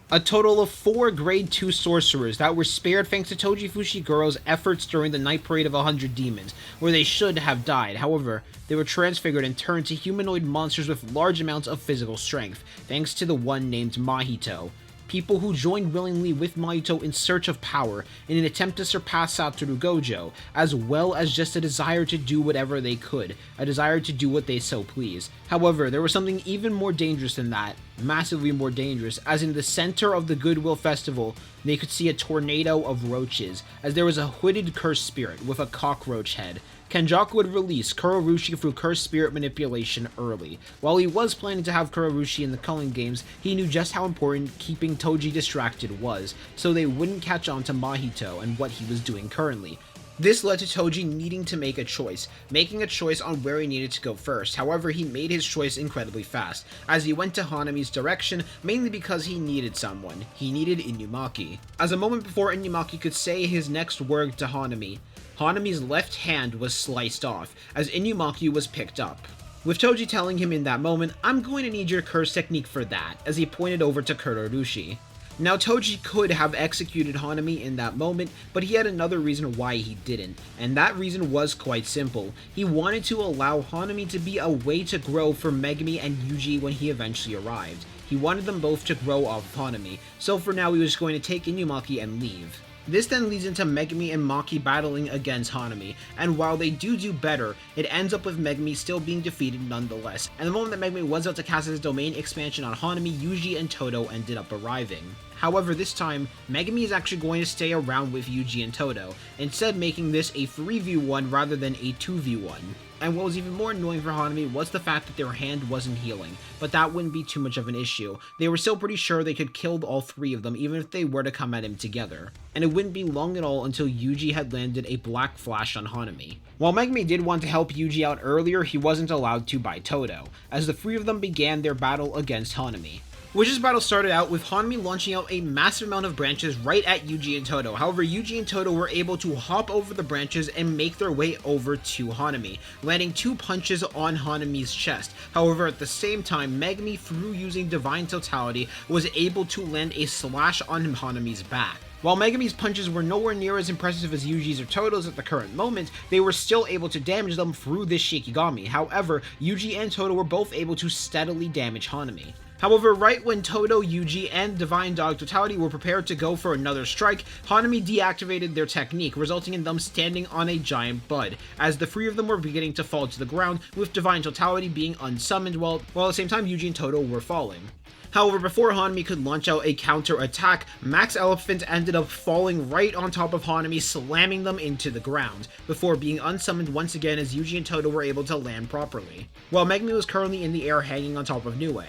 A total of 4 grade 2 sorcerers that were spared thanks to Toji Fushiguro's efforts during the Night Parade of 100 Demons, where they should have died. However, they were transfigured and turned to humanoid monsters with large amounts of physical strength, thanks to the one named Mahito. People who joined willingly with Mahito in search of power in an attempt to surpass Satoru Gojo, as well as just a desire to do whatever they could, a desire to do what they so please. However, there was something even more dangerous than that, massively more dangerous, as in the center of the Goodwill Festival, they could see a tornado of roaches, as there was a hooded cursed spirit with a cockroach head. Kenjaku would release Kurorushi through cursed spirit manipulation early. While he was planning to have Kurorushi in the Culling Games, he knew just how important keeping Toji distracted was, so they wouldn't catch on to Mahito and what he was doing currently. This led to Toji needing to make a choice, making a choice on where he needed to go first. However, he made his choice incredibly fast, as he went to Hanami's direction, mainly because he needed someone. He needed Inumaki. As a moment before Inumaki could say his next word to Hanami, Hanami's left hand was sliced off, as Inumaki was picked up. With Toji telling him in that moment, "I'm going to need your curse technique for that," as he pointed over to Kurorushi. Now Toji could have executed Hanami in that moment, but he had another reason why he didn't, and that reason was quite simple. He wanted to allow Hanami to be a way to grow for Megumi and Yuji when he eventually arrived. He wanted them both to grow off of Hanami, so for now he was going to take Inumaki and leave. This then leads into Megumi and Maki battling against Hanami, and while they do better, it ends up with Megumi still being defeated nonetheless, and the moment that Megumi was about to cast his domain expansion on Hanami, Yuji and Todo ended up arriving. However, this time, Megumi is actually going to stay around with Yuji and Todo, instead making this a 3v1 rather than a 2v1. And what was even more annoying for Hanami was the fact that their hand wasn't healing, but that wouldn't be too much of an issue. They were still pretty sure they could kill all 3 of them even if they were to come at him together. And it wouldn't be long at all until Yuji had landed a black flash on Hanami. While Megumi did want to help Yuji out earlier, he wasn't allowed to by Todo, as the 3 of them began their battle against Hanami. Witch's battle started out with Hanami launching out a massive amount of branches right at Yuji and Todo. However, Yuji and Todo were able to hop over the branches and make their way over to Hanami, landing 2 punches on Hanami's chest. However, at the same time, Megumi, through using Divine Totality, was able to land a slash on Hanami's back. While Megumi's punches were nowhere near as impressive as Yuji's or Todo's at the current moment, they were still able to damage them through this Shikigami. However, Yuji and Todo were both able to steadily damage Hanami. However, right when Todo, Yuji, and Divine Dog Totality were prepared to go for another strike, Hanami deactivated their technique, resulting in them standing on a giant bud, as the 3 of them were beginning to fall to the ground, with Divine Totality being unsummoned, while at the same time Yuji and Todo were falling. However, before Hanami could launch out a counter-attack, Max Elephant ended up falling right on top of Hanami, slamming them into the ground, before being unsummoned once again as Yuji and Todo were able to land properly, while Megumi was currently in the air hanging on top of Nue.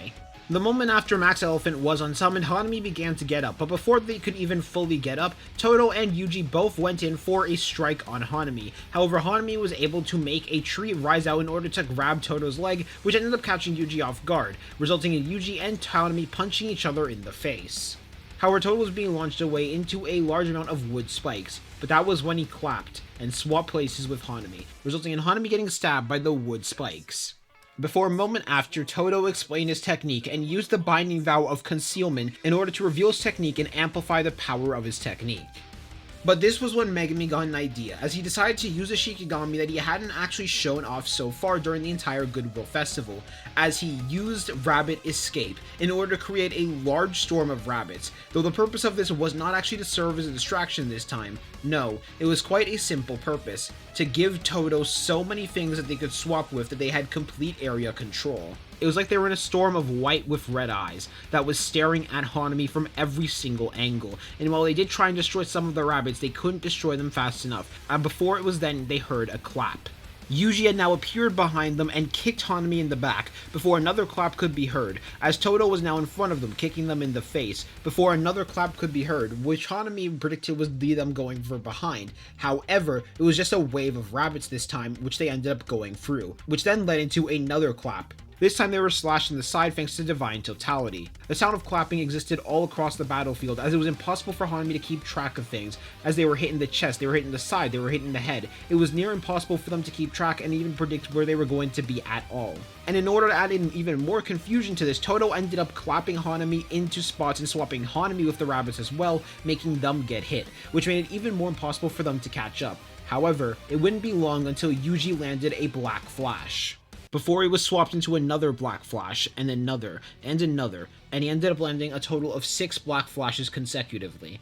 The moment after Max Elephant was unsummoned, Hanami began to get up, but before they could even fully get up, Todo and Yuji both went in for a strike on Hanami. However, Hanami was able to make a tree rise out in order to grab Todo's leg, which ended up catching Yuji off guard, resulting in Yuji and Hanami punching each other in the face. However, Todo was being launched away into a large amount of wood spikes, but that was when he clapped and swapped places with Hanami, resulting in Hanami getting stabbed by the wood spikes. Before a moment after, Todo explained his technique and used the binding vow of concealment in order to reveal his technique and amplify the power of his technique. But this was when Megumi got an idea, as he decided to use a Shikigami that he hadn't actually shown off so far during the entire Goodwill Festival, as he used Rabbit Escape in order to create a large storm of rabbits, though the purpose of this was not actually to serve as a distraction this time. No, it was quite a simple purpose, to give Todo so many things that they could swap with that they had complete area control. It was like they were in a storm of white with red eyes that was staring at Hanami from every single angle, and while they did try and destroy some of the rabbits, they couldn't destroy them fast enough, and before it was then they heard a clap. Yuji had now appeared behind them and kicked Hanami in the back before another clap could be heard, as Todo was now in front of them, kicking them in the face before another clap could be heard, which Hanami predicted was them going for behind. However, it was just a wave of rabbits this time, which they ended up going through, which then led into another clap. This time they were slashed in the side thanks to Divine Totality. The sound of clapping existed all across the battlefield, as it was impossible for Hanami to keep track of things, as they were hitting the chest, they were hitting the side, they were hitting the head. It was near impossible for them to keep track and even predict where they were going to be at all. And in order to add in even more confusion to this, Todo ended up clapping Hanami into spots and swapping Hanami with the rabbits as well, making them get hit, which made it even more impossible for them to catch up. However, it wouldn't be long until Yuji landed a black flash, before he was swapped into another black flash, and another, and another, and he ended up landing a total of 6 black flashes consecutively.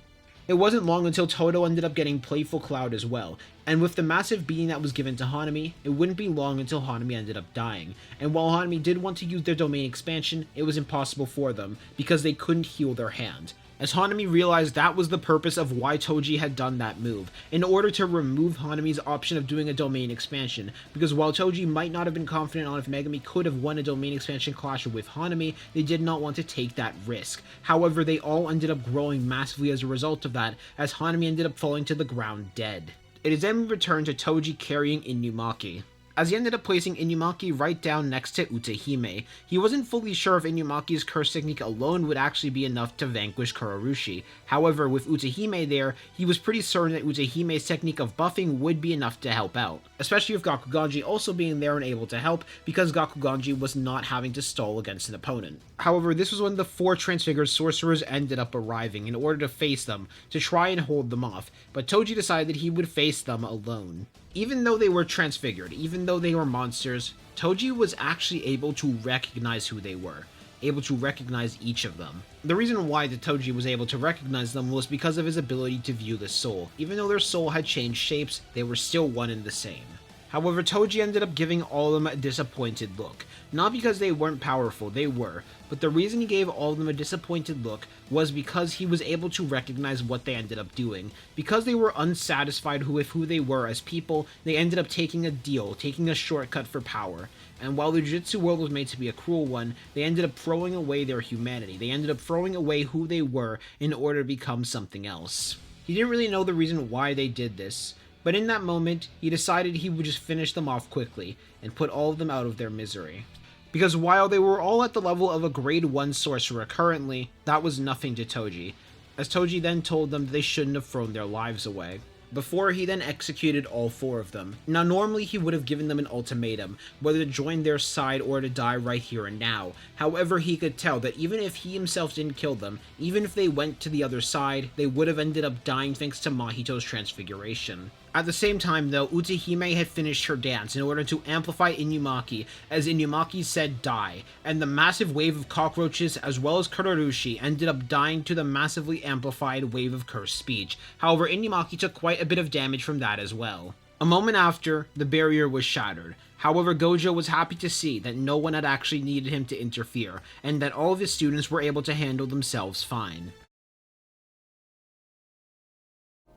It wasn't long until Todo ended up getting Playful Cloud as well, and with the massive beating that was given to Hanami, it wouldn't be long until Hanami ended up dying, and while Hanami did want to use their domain expansion, it was impossible for them, because they couldn't heal their hand, as Hanami realized that was the purpose of why Toji had done that move, in order to remove Hanami's option of doing a domain expansion, because while Toji might not have been confident on if Megumi could have won a domain expansion clash with Hanami, they did not want to take that risk. However, they all ended up growing massively as a result of that, as Hanami ended up falling to the ground dead. It is then returned to Toji carrying Inumaki, as he ended up placing Inumaki right down next to Utahime. He wasn't fully sure if Inumaki's curse technique alone would actually be enough to vanquish Kurorushi. However, with Utahime there, he was pretty certain that Utahime's technique of buffing would be enough to help out, especially with Gakuganji also being there and able to help, because Gakuganji was not having to stall against an opponent. However, this was when the 4 transfigured sorcerers ended up arriving in order to face them, to try and hold them off, but Toji decided he would face them alone. Even though they were transfigured, even though they were monsters, Toji was actually able to recognize who they were, able to recognize each of them. The reason why that Toji was able to recognize them was because of his ability to view the soul. Even though their soul had changed shapes, they were still one and the same. However, Toji ended up giving all of them a disappointed look. Not because they weren't powerful, they were, but the reason he gave all of them a disappointed look was because he was able to recognize what they ended up doing. Because they were unsatisfied with who they were as people, they ended up taking a deal, taking a shortcut for power. And while the Jujutsu world was made to be a cruel one, they ended up throwing away their humanity. They ended up throwing away who they were in order to become something else. He didn't really know the reason why they did this, but in that moment, he decided he would just finish them off quickly and put all of them out of their misery. Because while they were all at the level of a grade 1 sorcerer currently, that was nothing to Toji, as Toji then told them that they shouldn't have thrown their lives away, before he then executed all 4 of them. Now normally he would have given them an ultimatum, whether to join their side or to die right here and now. However, he could tell that even if he himself didn't kill them, even if they went to the other side, they would have ended up dying thanks to Mahito's transfiguration. At the same time though, Utahime had finished her dance in order to amplify Inumaki, as Inumaki said die, and the massive wave of cockroaches as well as Kurorushi ended up dying to the massively amplified wave of cursed speech. However, Inumaki took quite a bit of damage from that as well. A moment after, the barrier was shattered. However, Gojo was happy to see that no one had actually needed him to interfere, and that all of his students were able to handle themselves fine.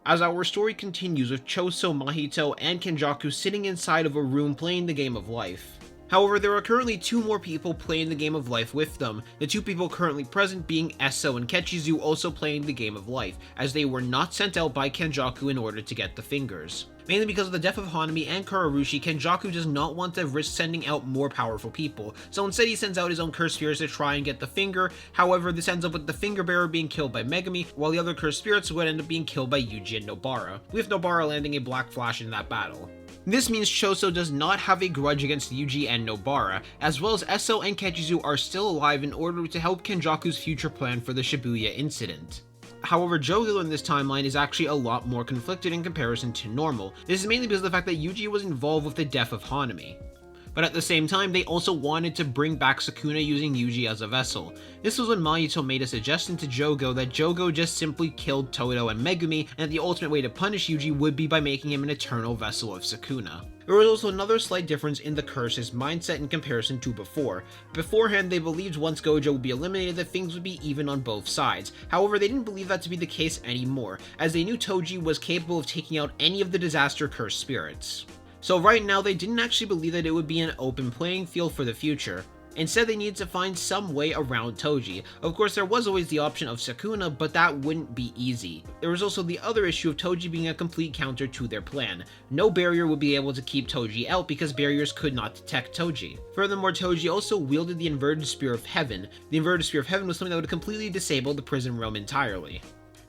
As our story continues with Choso, Mahito, and Kenjaku sitting inside of a room playing the game of life. However, there are currently 2 more people playing the game of life with them, the 2 people currently present being Eso and Kechizu also playing the game of life, as they were not sent out by Kenjaku in order to get the fingers. Mainly because of the death of Hanami and Kurorushi, Kenjaku does not want to risk sending out more powerful people, so instead he sends out his own cursed spirits to try and get the finger. However, this ends up with the finger bearer being killed by Megumi, while the other cursed spirits would end up being killed by Yuji and Nobara, with Nobara landing a black flash in that battle. This means Choso does not have a grudge against Yuji and Nobara, as well as Eso and Kechizu are still alive in order to help Kenjaku's future plan for the Shibuya incident. However, Jogo in this timeline is actually a lot more conflicted in comparison to normal. This is mainly because of the fact that Yuji was involved with the death of Hanami. But at the same time, they also wanted to bring back Sukuna using Yuji as a vessel. This was when Mahito made a suggestion to Jogo that Jogo just simply killed Todo and Megumi, and the ultimate way to punish Yuji would be by making him an eternal vessel of Sukuna. There was also another slight difference in the Curse's mindset in comparison to before. Beforehand, they believed once Gojo would be eliminated that things would be even on both sides. However, they didn't believe that to be the case anymore, as they knew Toji was capable of taking out any of the disaster cursed spirits. So right now, they didn't actually believe that it would be an open playing field for the future. Instead, they needed to find some way around Toji. Of course, there was always the option of Sukuna, but that wouldn't be easy. There was also the other issue of Toji being a complete counter to their plan. No barrier would be able to keep Toji out because barriers could not detect Toji. Furthermore, Toji also wielded the inverted Spear of Heaven. The inverted Spear of Heaven was something that would completely disable the prison realm entirely.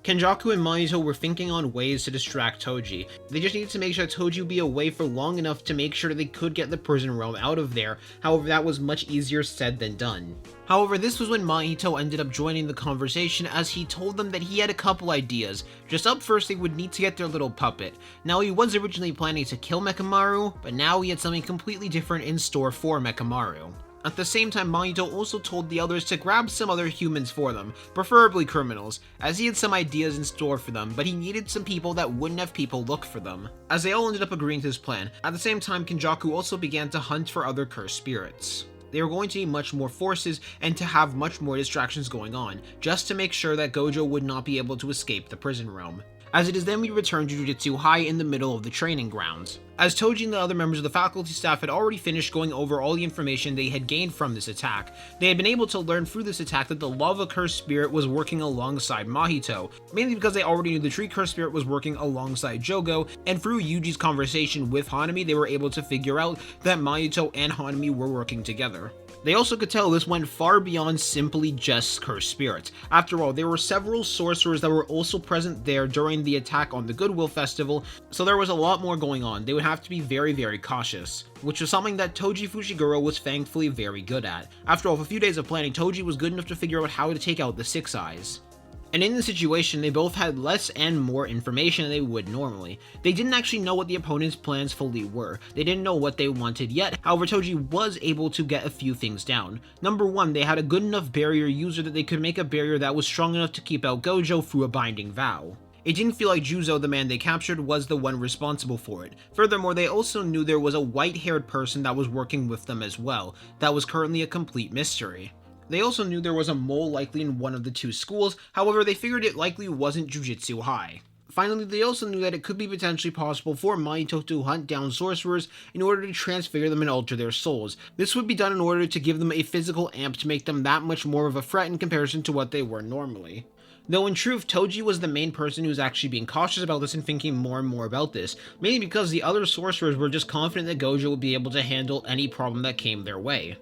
Kenjaku and Mahito were thinking on ways to distract Toji. They just needed to make sure Toji would be away for long enough to make sure they could get the prison realm out of there. However, that was much easier said than done. However, this was when Mahito ended up joining the conversation, as he told them that he had a couple ideas. Just up first, they would need to get their little puppet. Now, he was originally planning to kill Mekamaru, but now he had something completely different in store for Mekamaru. At the same time, Mahito also told the others to grab some other humans for them, preferably criminals, as he had some ideas in store for them, but he needed some people that wouldn't have people look for them, as they all ended up agreeing to his plan. At the same time, Kenjaku also began to hunt for other cursed spirits. They were going to need much more forces and to have much more distractions going on, just to make sure that Gojo would not be able to escape the prison realm. As it is then we return to Jujutsu High in the middle of the training grounds. As Toji and the other members of the faculty staff had already finished going over all the information they had gained from this attack, they had been able to learn through this attack that the Lava Cursed Spirit was working alongside Mahito, mainly because they already knew the Tree Cursed Spirit was working alongside Jogo, and through Yuji's conversation with Hanami, they were able to figure out that Mahito and Hanami were working together. They also could tell this went far beyond simply just cursed spirits. After all, there were several sorcerers that were also present there during the attack on the Goodwill Festival, so there was a lot more going on. They would have to be very, very cautious, which was something that Toji Fushiguro was thankfully very good at. After all, with a few days of planning, Toji was good enough to figure out how to take out the Six Eyes. And in this situation, they both had less and more information than they would normally. They didn't actually know what the opponent's plans fully were. They didn't know what they wanted yet. However, Toji was able to get a few things down. Number one, they had a good enough barrier user that they could make a barrier that was strong enough to keep out Gojo through a binding vow. It didn't feel like Juzo, the man they captured, was the one responsible for it. Furthermore, they also knew there was a white-haired person that was working with them as well. That was currently a complete mystery. They also knew there was a mole likely in one of the two schools, however they figured it likely wasn't Jujutsu High. Finally, they also knew that it could be potentially possible for Mahito to hunt down sorcerers in order to transfigure them and alter their souls. This would be done in order to give them a physical amp to make them that much more of a threat in comparison to what they were normally. Though in truth, Toji was the main person who was actually being cautious about this and thinking more and more about this, mainly because the other sorcerers were just confident that Gojo would be able to handle any problem that came their way.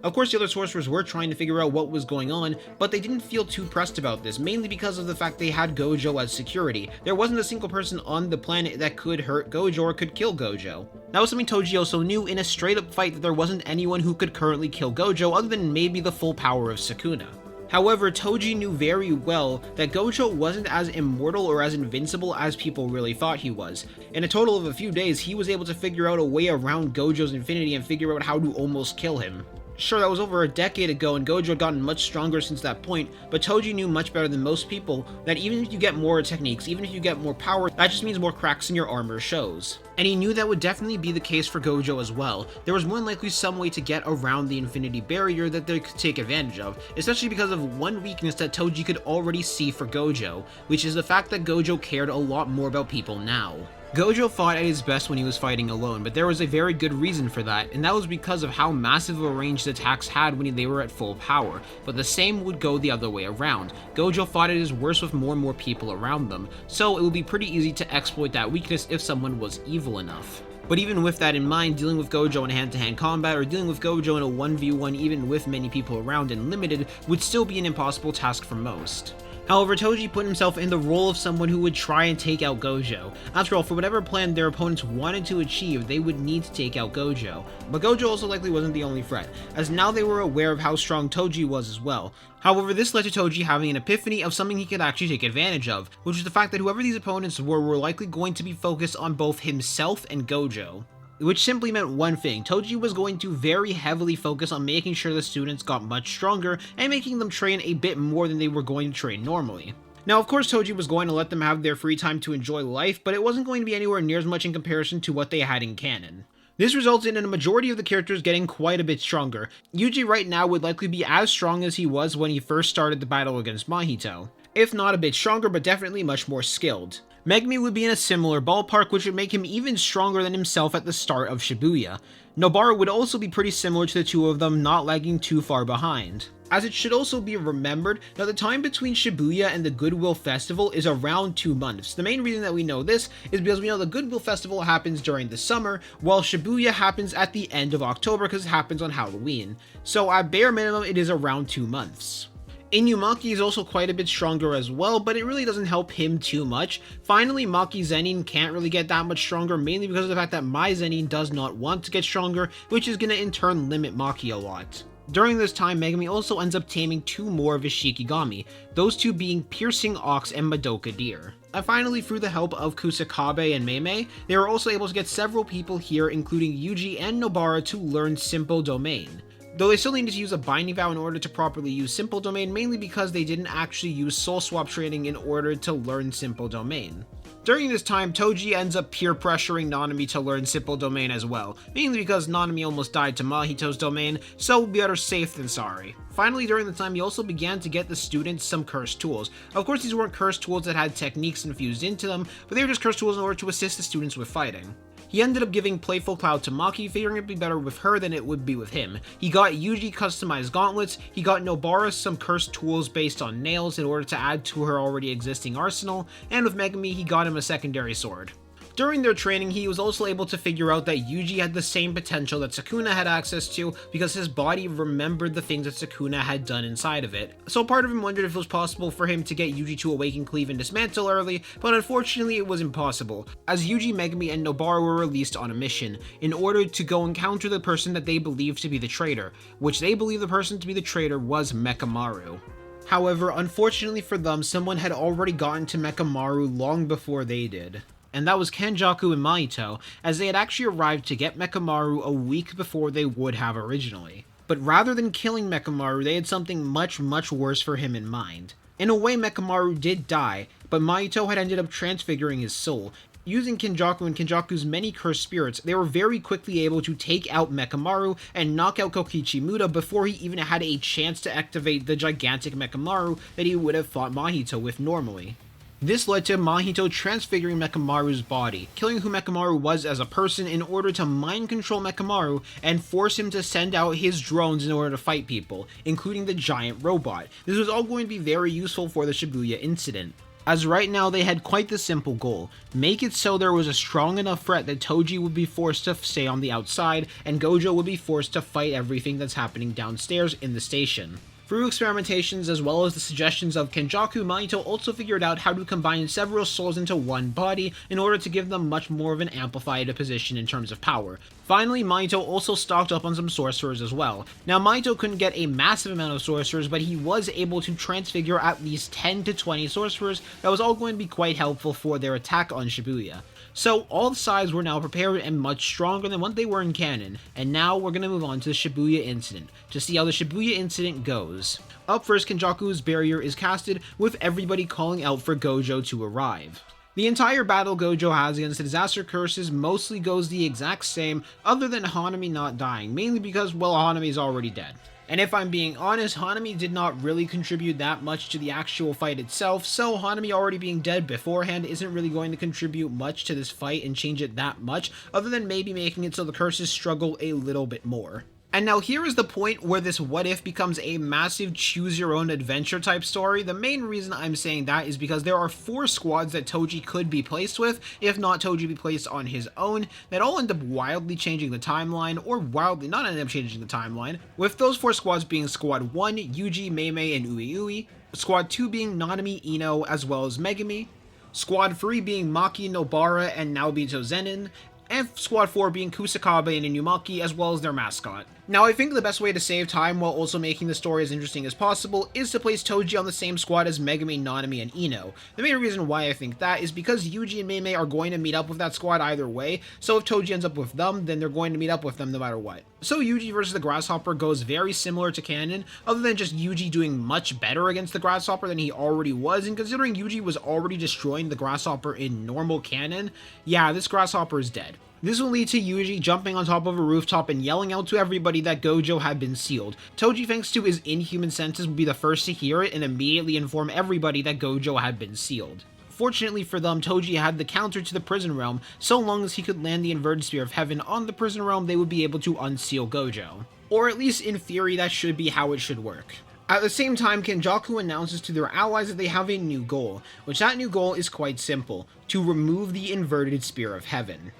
Of course, the other sorcerers were trying to figure out what was going on, but they didn't feel too pressed about this, mainly because of the fact they had Gojo as security. There wasn't a single person on the planet that could hurt Gojo or could kill Gojo. That was something Toji also knew in a straight-up fight, that there wasn't anyone who could currently kill Gojo other than maybe the full power of Sukuna. However, Toji knew very well that Gojo wasn't as immortal or as invincible as people really thought he was. In a total of a few days, he was able to figure out a way around Gojo's infinity and figure out how to almost kill him. Sure, that was over a decade ago and Gojo had gotten much stronger since that point, but Toji knew much better than most people that even if you get more techniques, even if you get more power, that just means more cracks in your armor shows. And he knew that would definitely be the case for Gojo as well. There was more than likely some way to get around the infinity barrier that they could take advantage of, especially because of one weakness that Toji could already see for Gojo, which is the fact that Gojo cared a lot more about people now. Gojo fought at his best when he was fighting alone, but there was a very good reason for that, and that was because of how massive of a range the attacks had when they were at full power, but the same would go the other way around. Gojo fought at his worst with more and more people around them, so it would be pretty easy to exploit that weakness if someone was evil enough. But even with that in mind, dealing with Gojo in hand-to-hand combat or dealing with Gojo in a 1v1 even with many people around and limited would still be an impossible task for most. However, Toji put himself in the role of someone who would try and take out Gojo. After all, for whatever plan their opponents wanted to achieve, they would need to take out Gojo. But Gojo also likely wasn't the only threat, as now they were aware of how strong Toji was as well. However, this led to Toji having an epiphany of something he could actually take advantage of, which was the fact that whoever these opponents were likely going to be focused on both himself and Gojo. Which simply meant one thing: Toji was going to very heavily focus on making sure the students got much stronger and making them train a bit more than they were going to train normally. Now, of course, Toji was going to let them have their free time to enjoy life, but it wasn't going to be anywhere near as much in comparison to what they had in canon. This resulted in a majority of the characters getting quite a bit stronger. Yuji right now would likely be as strong as he was when he first started the battle against Mahito. If not a bit stronger, but definitely much more skilled. Megumi would be in a similar ballpark, which would make him even stronger than himself at the start of Shibuya. Nobara would also be pretty similar to the two of them, not lagging too far behind. As it should also be remembered that the time between Shibuya and the Goodwill Festival is around 2 months. The main reason that we know this is because we know the Goodwill Festival happens during the summer, while Shibuya happens at the end of October because it happens on Halloween. So at bare minimum, it is around 2 months. Inumaki is also quite a bit stronger as well, but it really doesn't help him too much. Finally, Maki Zenin can't really get that much stronger, mainly because of the fact that Mai Zenin does not want to get stronger, which is going to in turn limit Maki a lot. During this time, Megumi also ends up taming 2 more of his Shikigami, those 2 being Piercing Ox and Madoka Deer. And finally, through the help of Kusakabe and Meimei, they were also able to get several people here, including Yuji and Nobara, to learn Simple Domain. Though they still needed to use a binding vow in order to properly use Simple Domain, mainly because they didn't actually use Soul Swap training in order to learn Simple Domain. During this time, Toji ends up peer pressuring Nanami to learn Simple Domain as well, mainly because Nanami almost died to Mahito's domain, so better safe than sorry. Finally, during the time, he also began to get the students some cursed tools. Of course, these weren't cursed tools that had techniques infused into them, but they were just cursed tools in order to assist the students with fighting. He ended up giving Playful Cloud to Maki, figuring it'd be better with her than it would be with him. He got Yuji customized gauntlets, he got Nobara some cursed tools based on nails in order to add to her already existing arsenal, and with Megumi he got him a secondary sword. During their training, he was also able to figure out that Yuji had the same potential that Sukuna had access to because his body remembered the things that Sukuna had done inside of it. So part of him wondered if it was possible for him to get Yuji to awaken, cleave, and dismantle early, but unfortunately it was impossible, as Yuji, Megumi, and Nobara were released on a mission in order to go encounter the person that they believed to be the traitor, which they believed the person to be the traitor was Mekamaru. However, unfortunately for them, someone had already gotten to Mekamaru long before they did. And that was Kenjaku and Mahito, as they had actually arrived to get Mekamaru a week before they would have originally. But rather than killing Mekamaru, they had something much worse for him in mind. In a way, Mekamaru did die, but Mahito had ended up transfiguring his soul. Using Kenjaku and Kenjaku's many cursed spirits, they were very quickly able to take out Mekamaru and knock out Kokichi Muda before he even had a chance to activate the gigantic Mekamaru that he would have fought Mahito with normally. This led to Mahito transfiguring Mekamaru's body, killing who Mekamaru was as a person in order to mind control Mekamaru and force him to send out his drones in order to fight people, including the giant robot. This was all going to be very useful for the Shibuya incident. as right now they had quite the simple goal: make it so there was a strong enough threat that Toji would be forced to stay on the outside, and Gojo would be forced to fight everything that's happening downstairs in the station. Through experimentations as well as the suggestions of Kenjaku, Mahito also figured out how to combine several souls into one body in order to give them much more of an amplified position in terms of power. Finally, Mahito also stocked up on some sorcerers as well. Now, Mahito couldn't get a massive amount of sorcerers, but he was able to transfigure at least 10 to 20 sorcerers that was all going to be quite helpful for their attack on Shibuya. So all sides were now prepared and much stronger than what they were in canon, and now we're going to move on to the Shibuya incident, to see how the Shibuya incident goes. Up first, Kenjaku's barrier is casted, with everybody calling out for Gojo to arrive. The entire battle Gojo has against the disaster curses mostly goes the exact same, other than Hanami not dying, mainly because, well, Hanami's already dead. And if I'm being honest, Hanami did not really contribute that much to the actual fight itself, so Hanami already being dead beforehand isn't really going to contribute much to this fight and change it that much, other than maybe making it so the curses struggle a little bit more. And now here is the point where this what if becomes a massive choose your own adventure type story. The main reason I'm saying that is because there are 4 squads that Toji could be placed with, if not Toji be placed on his own, that all end up wildly changing the timeline, or wildly not end up changing the timeline, with those 4 squads being Squad 1, Yuji, Meimei, and Ui, Squad 2 being Nanami, Ino, as well as Megumi, Squad 3 being Maki, Nobara, and Naobito Zenin, and Squad 4 being Kusakabe and Inumaki, as well as their mascot. Now, I think the best way to save time while also making the story as interesting as possible is to place Toji on the same squad as Megumi, Nanami, and Ino. The main reason why I think that is because Yuji and Meimei are going to meet up with that squad either way, so if Toji ends up with them, then they're going to meet up with them no matter what. So Yuji versus the Grasshopper goes very similar to canon, other than just Yuji doing much better against the Grasshopper than he already was, and considering Yuji was already destroying the Grasshopper in normal canon, yeah, this Grasshopper is dead. This will lead to Yuji jumping on top of a rooftop and yelling out to everybody that Gojo had been sealed. Toji, thanks to his inhuman senses, would be the first to hear it and immediately inform everybody that Gojo had been sealed. Fortunately for them, Toji had the counter to the prison realm, so long as he could land the inverted spear of heaven on the prison realm, they would be able to unseal Gojo. Or at least in theory, that should be how it should work. At the same time, Kenjaku announces to their allies that they have a new goal, which that new goal is quite simple: to remove the inverted spear of heaven,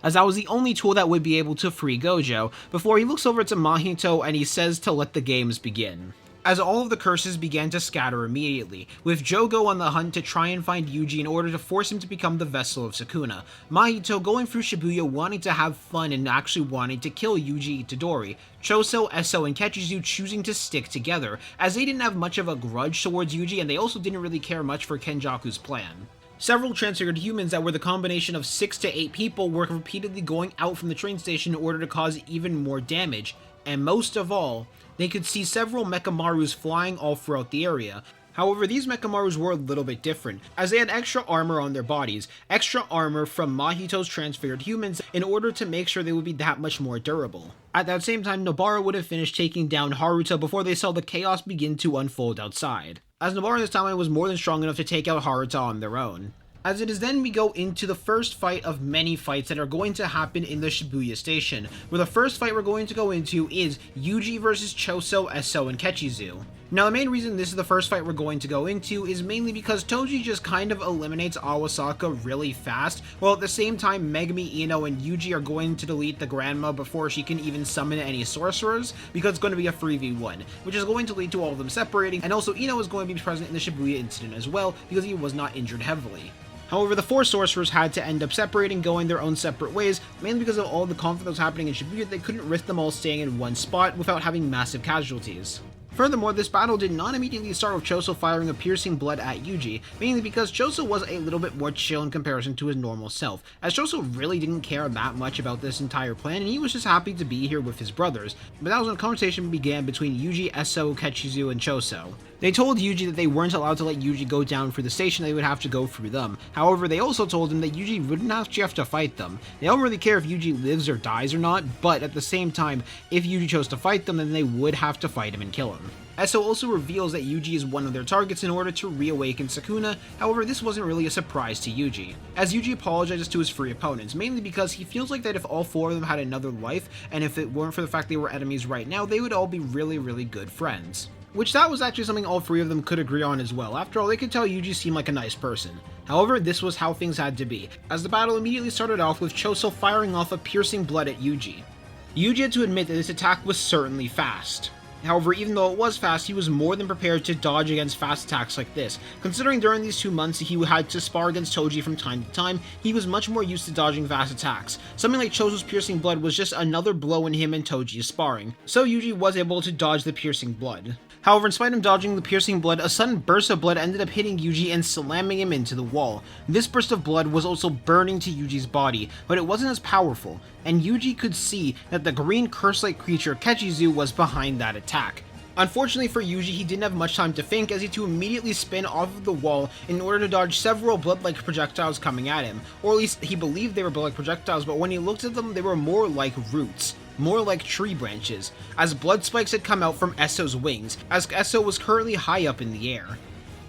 as that was the only tool that would be able to free Gojo, before he looks over to Mahito and he says to let the games begin. As all of the curses began to scatter immediately, with Jogo on the hunt to try and find Yuji in order to force him to become the vessel of Sukuna, Mahito going through Shibuya wanting to have fun and actually wanting to kill Yuji Itadori, Choso, Eso, and Kechizu choosing to stick together, as they didn't have much of a grudge towards Yuji and they also didn't really care much for Kenjaku's plan. Several transfigured humans that were the combination of 6 to 8 people were repeatedly going out from the train station in order to cause even more damage, and most of all, they could see several Mekamarus flying all throughout the area. However, these Mekamarus were a little bit different, as they had extra armor on their bodies, extra armor from Mahito's transfigured humans in order to make sure they would be that much more durable. At that same time, Nobara would have finished taking down Haruta before they saw the chaos begin to unfold outside, as Nobara this time was more than strong enough to take out Haruta on their own. As it is then we go into the first fight of many fights that are going to happen in the Shibuya station, where the first fight we're going to go into is Yuji versus Choso, Eso, and Kechizu. Now the main reason this is the first fight we're going to go into is mainly because Toji just kind of eliminates Awasaka really fast, while at the same time Megumi, Ino, and Yuji are going to delete the grandma before she can even summon any sorcerers, because it's going to be a 3v1, which is going to lead to all of them separating, and also Ino is going to be present in the Shibuya incident as well, because he was not injured heavily. However, the 4 sorcerers had to end up separating, going their own separate ways, mainly because of all the conflict that was happening in Shibuya. They couldn't risk them all staying in one spot without having massive casualties. Furthermore, this battle did not immediately start with Choso firing a piercing blood at Yuji, mainly because Choso was a little bit more chill in comparison to his normal self, as Choso really didn't care that much about this entire plan and he was just happy to be here with his brothers, but that was when a conversation began between Yuji, Eso, Kechizu, and Choso. They told Yuji that they weren't allowed to let Yuji go down through the station, they would have to go through them. However, they also told him that Yuji wouldn't actually have to fight them. They don't really care if Yuji lives or dies or not, but at the same time, if Yuji chose to fight them, then they would have to fight him and kill him. Eso also reveals that Yuji is one of their targets in order to reawaken Sukuna. However, this wasn't really a surprise to Yuji, as Yuji apologizes to his 3 opponents, mainly because he feels like that if all 4 of them had another life, and if it weren't for the fact they were enemies right now, they would all be really good friends. which that was actually something all three of them could agree on as well. After all, they could tell Yuji seemed like a nice person. However, this was how things had to be, as the battle immediately started off with Choso firing off a piercing blood at Yuji. Yuji had to admit that this attack was certainly fast. However, even though it was fast, he was more than prepared to dodge against fast attacks like this. Considering during these 2 months he had to spar against Toji from time to time, he was much more used to dodging fast attacks. Something like Choso's piercing blood was just another blow in him and Toji's sparring, so Yuji was able to dodge the piercing blood. However, in spite of dodging the piercing blood, a sudden burst of blood ended up hitting Yuji and slamming him into the wall. This burst of blood was also burning to Yuji's body, but it wasn't as powerful, and Yuji could see that the green curse-like creature Kechizu was behind that attack. Unfortunately for Yuji, he didn't have much time to think, as he had to immediately spin off of the wall in order to dodge several blood-like projectiles coming at him. Or at least he believed they were blood-like projectiles, but when he looked at them, they were more like roots. More like tree branches, as blood spikes had come out from Esso's wings, as Esso was currently high up in the air.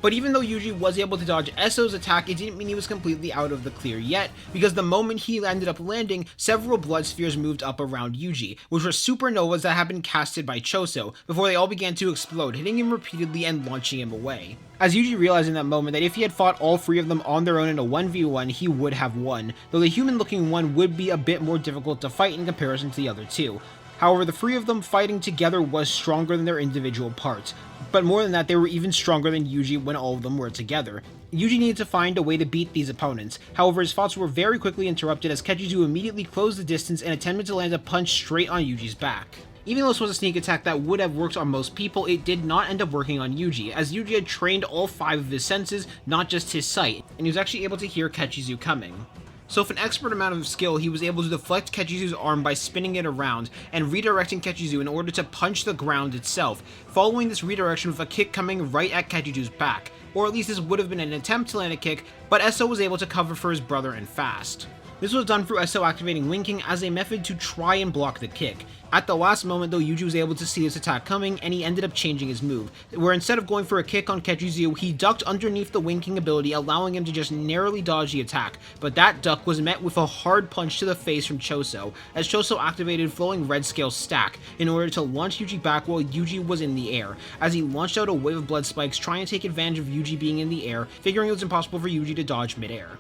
But even though Yuji was able to dodge Esso's attack, it didn't mean he was completely out of the clear yet, because the moment he ended up landing, several blood spheres moved up around Yuji, which were supernovas that had been casted by Choso, before they all began to explode, hitting him repeatedly and launching him away. As Yuji realized in that moment that if he had fought all three of them on their own in a 1v1, he would have won, though the human-looking one would be a bit more difficult to fight in comparison to the other two. However, the three of them fighting together was stronger than their individual parts, but more than that, they were even stronger than Yuji when all of them were together. Yuji needed to find a way to beat these opponents, however his thoughts were very quickly interrupted as Kechizu immediately closed the distance and attempted to land a punch straight on Yuji's back. Even though this was a sneak attack that would have worked on most people, it did not end up working on Yuji, as Yuji had trained all 5 of his senses, not just his sight, and he was actually able to hear Kechizu coming. So with an expert amount of skill, he was able to deflect Kechizu's arm by spinning it around and redirecting Kechizu in order to punch the ground itself, following this redirection with a kick coming right at Kechizu's back, or at least this would have been an attempt to land a kick, but Esso was able to cover for his brother and fast. This was done through Esso activating winking as a method to try and block the kick. At the last moment though, Yuji was able to see this attack coming and he ended up changing his move, where instead of going for a kick on Kechizu, he ducked underneath the winking ability, allowing him to just narrowly dodge the attack, but that duck was met with a hard punch to the face from Choso, as Choso activated Flowing Red Scale Stack in order to launch Yuji back while Yuji was in the air, as he launched out a wave of blood spikes trying to take advantage of Yuji being in the air, figuring it was impossible for Yuji to dodge mid-air.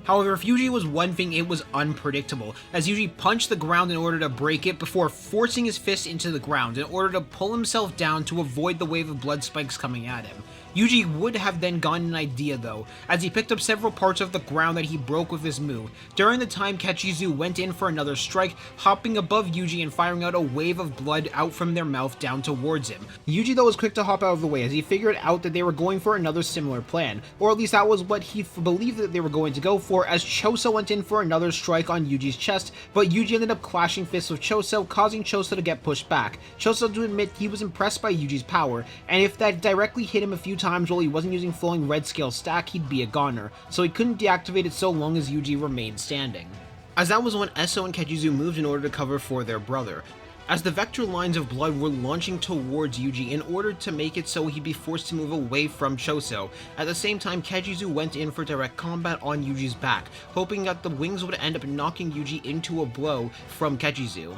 However, if Yuji was one thing, it was unpredictable, as Yuji punched the ground in order to break it before forcing his fist into the ground in order to pull himself down to avoid the wave of blood spikes coming at him. Yuji would have then gotten an idea though, as he picked up several parts of the ground that he broke with his move. During the time Kechizu went in for another strike, hopping above Yuji and firing out a wave of blood out from their mouth down towards him. Yuji though was quick to hop out of the way as he figured out that they were going for another similar plan, or at least that was what he believed that they were going to go for, as Choso went in for another strike on Yuji's chest, but Yuji ended up clashing fists with Choso, causing Choso to get pushed back. Choso to admit he was impressed by Yuji's power, and if that directly hit him a few times while he wasn't using Flowing Red Scale Stack, he'd be a goner, so he couldn't deactivate it so long as Yuji remained standing. As that was when Esso and Kechizu moved in order to cover for their brother, as the vector lines of blood were launching towards Yuji in order to make it so he'd be forced to move away from Choso. At the same time, Kechizu went in for direct combat on Yuji's back, hoping that the wings would end up knocking Yuji into a blow from Kechizu.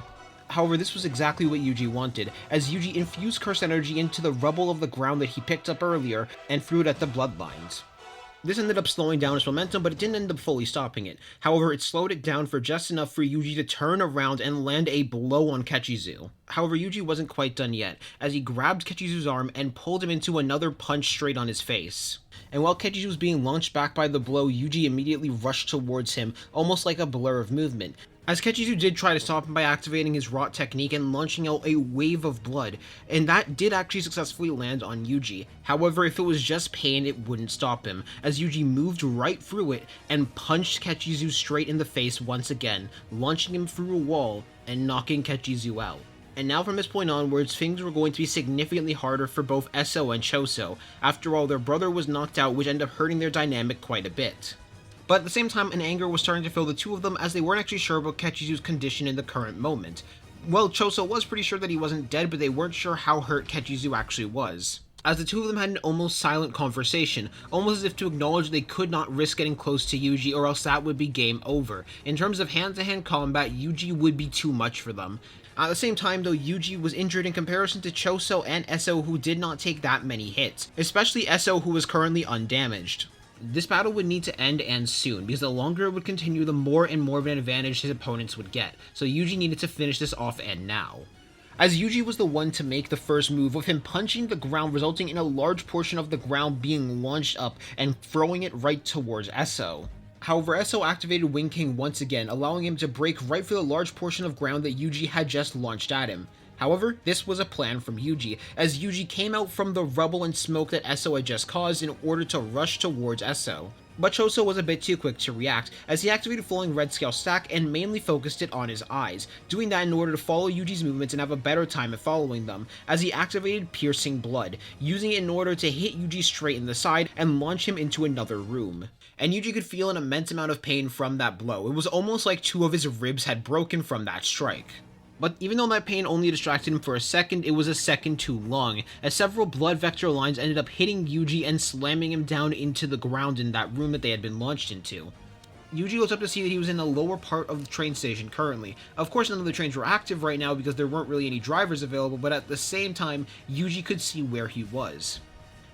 However, this was exactly what Yuji wanted, as Yuji infused curse energy into the rubble of the ground that he picked up earlier and threw it at the bloodlines. This ended up slowing down its momentum, but it didn't end up fully stopping it. However, it slowed it down for just enough for Yuji to turn around and land a blow on Kechizu. However, Yuji wasn't quite done yet, as he grabbed Kechizu's arm and pulled him into another punch straight on his face. And while Kechizu was being launched back by the blow, Yuji immediately rushed towards him, almost like a blur of movement, as Kechizu did try to stop him by activating his rot technique and launching out a wave of blood, and that did actually successfully land on Yuji. However, if it was just pain, it wouldn't stop him, as Yuji moved right through it and punched Kechizu straight in the face once again, launching him through a wall and knocking Kechizu out. And now from this point onwards, things were going to be significantly harder for both Esso and Choso. After all, their brother was knocked out, which ended up hurting their dynamic quite a bit. But at the same time, an anger was starting to fill the two of them, as they weren't actually sure about Kechizu's condition in the current moment. Well, Choso was pretty sure that he wasn't dead, but they weren't sure how hurt Kechizu actually was, as the two of them had an almost silent conversation, almost as if to acknowledge they could not risk getting close to Yuji or else that would be game over. In terms of hand-to-hand combat, Yuji would be too much for them. At the same time though, Yuji was injured in comparison to Choso and Eso, who did not take that many hits, especially Eso, who was currently undamaged. This battle would need to end, and soon, because the longer it would continue, the more and more of an advantage his opponents would get, so Yuji needed to finish this off, and now. As Yuji was the one to make the first move, with him punching the ground resulting in a large portion of the ground being launched up and throwing it right towards Eso. However, Eso activated Wing King once again, allowing him to break right through the large portion of ground that Yuji had just launched at him. However, this was a plan from Yuji, as Yuji came out from the rubble and smoke that Eso had just caused in order to rush towards Eso. But Choso was a bit too quick to react, as he activated Falling Red Scale Stack and mainly focused it on his eyes, doing that in order to follow Yuji's movements and have a better time at following them, as he activated Piercing Blood, using it in order to hit Yuji straight in the side and launch him into another room. And Yuji could feel an immense amount of pain from that blow. It was almost like 2 of his ribs had broken from that strike. But even though that pain only distracted him for a second, it was a second too long, as several blood vector lines ended up hitting Yuji and slamming him down into the ground in that room that they had been launched into. Yuji looked up to see that he was in the lower part of the train station currently. Of course, none of the trains were active right now because there weren't really any drivers available, but at the same time, Yuji could see where he was.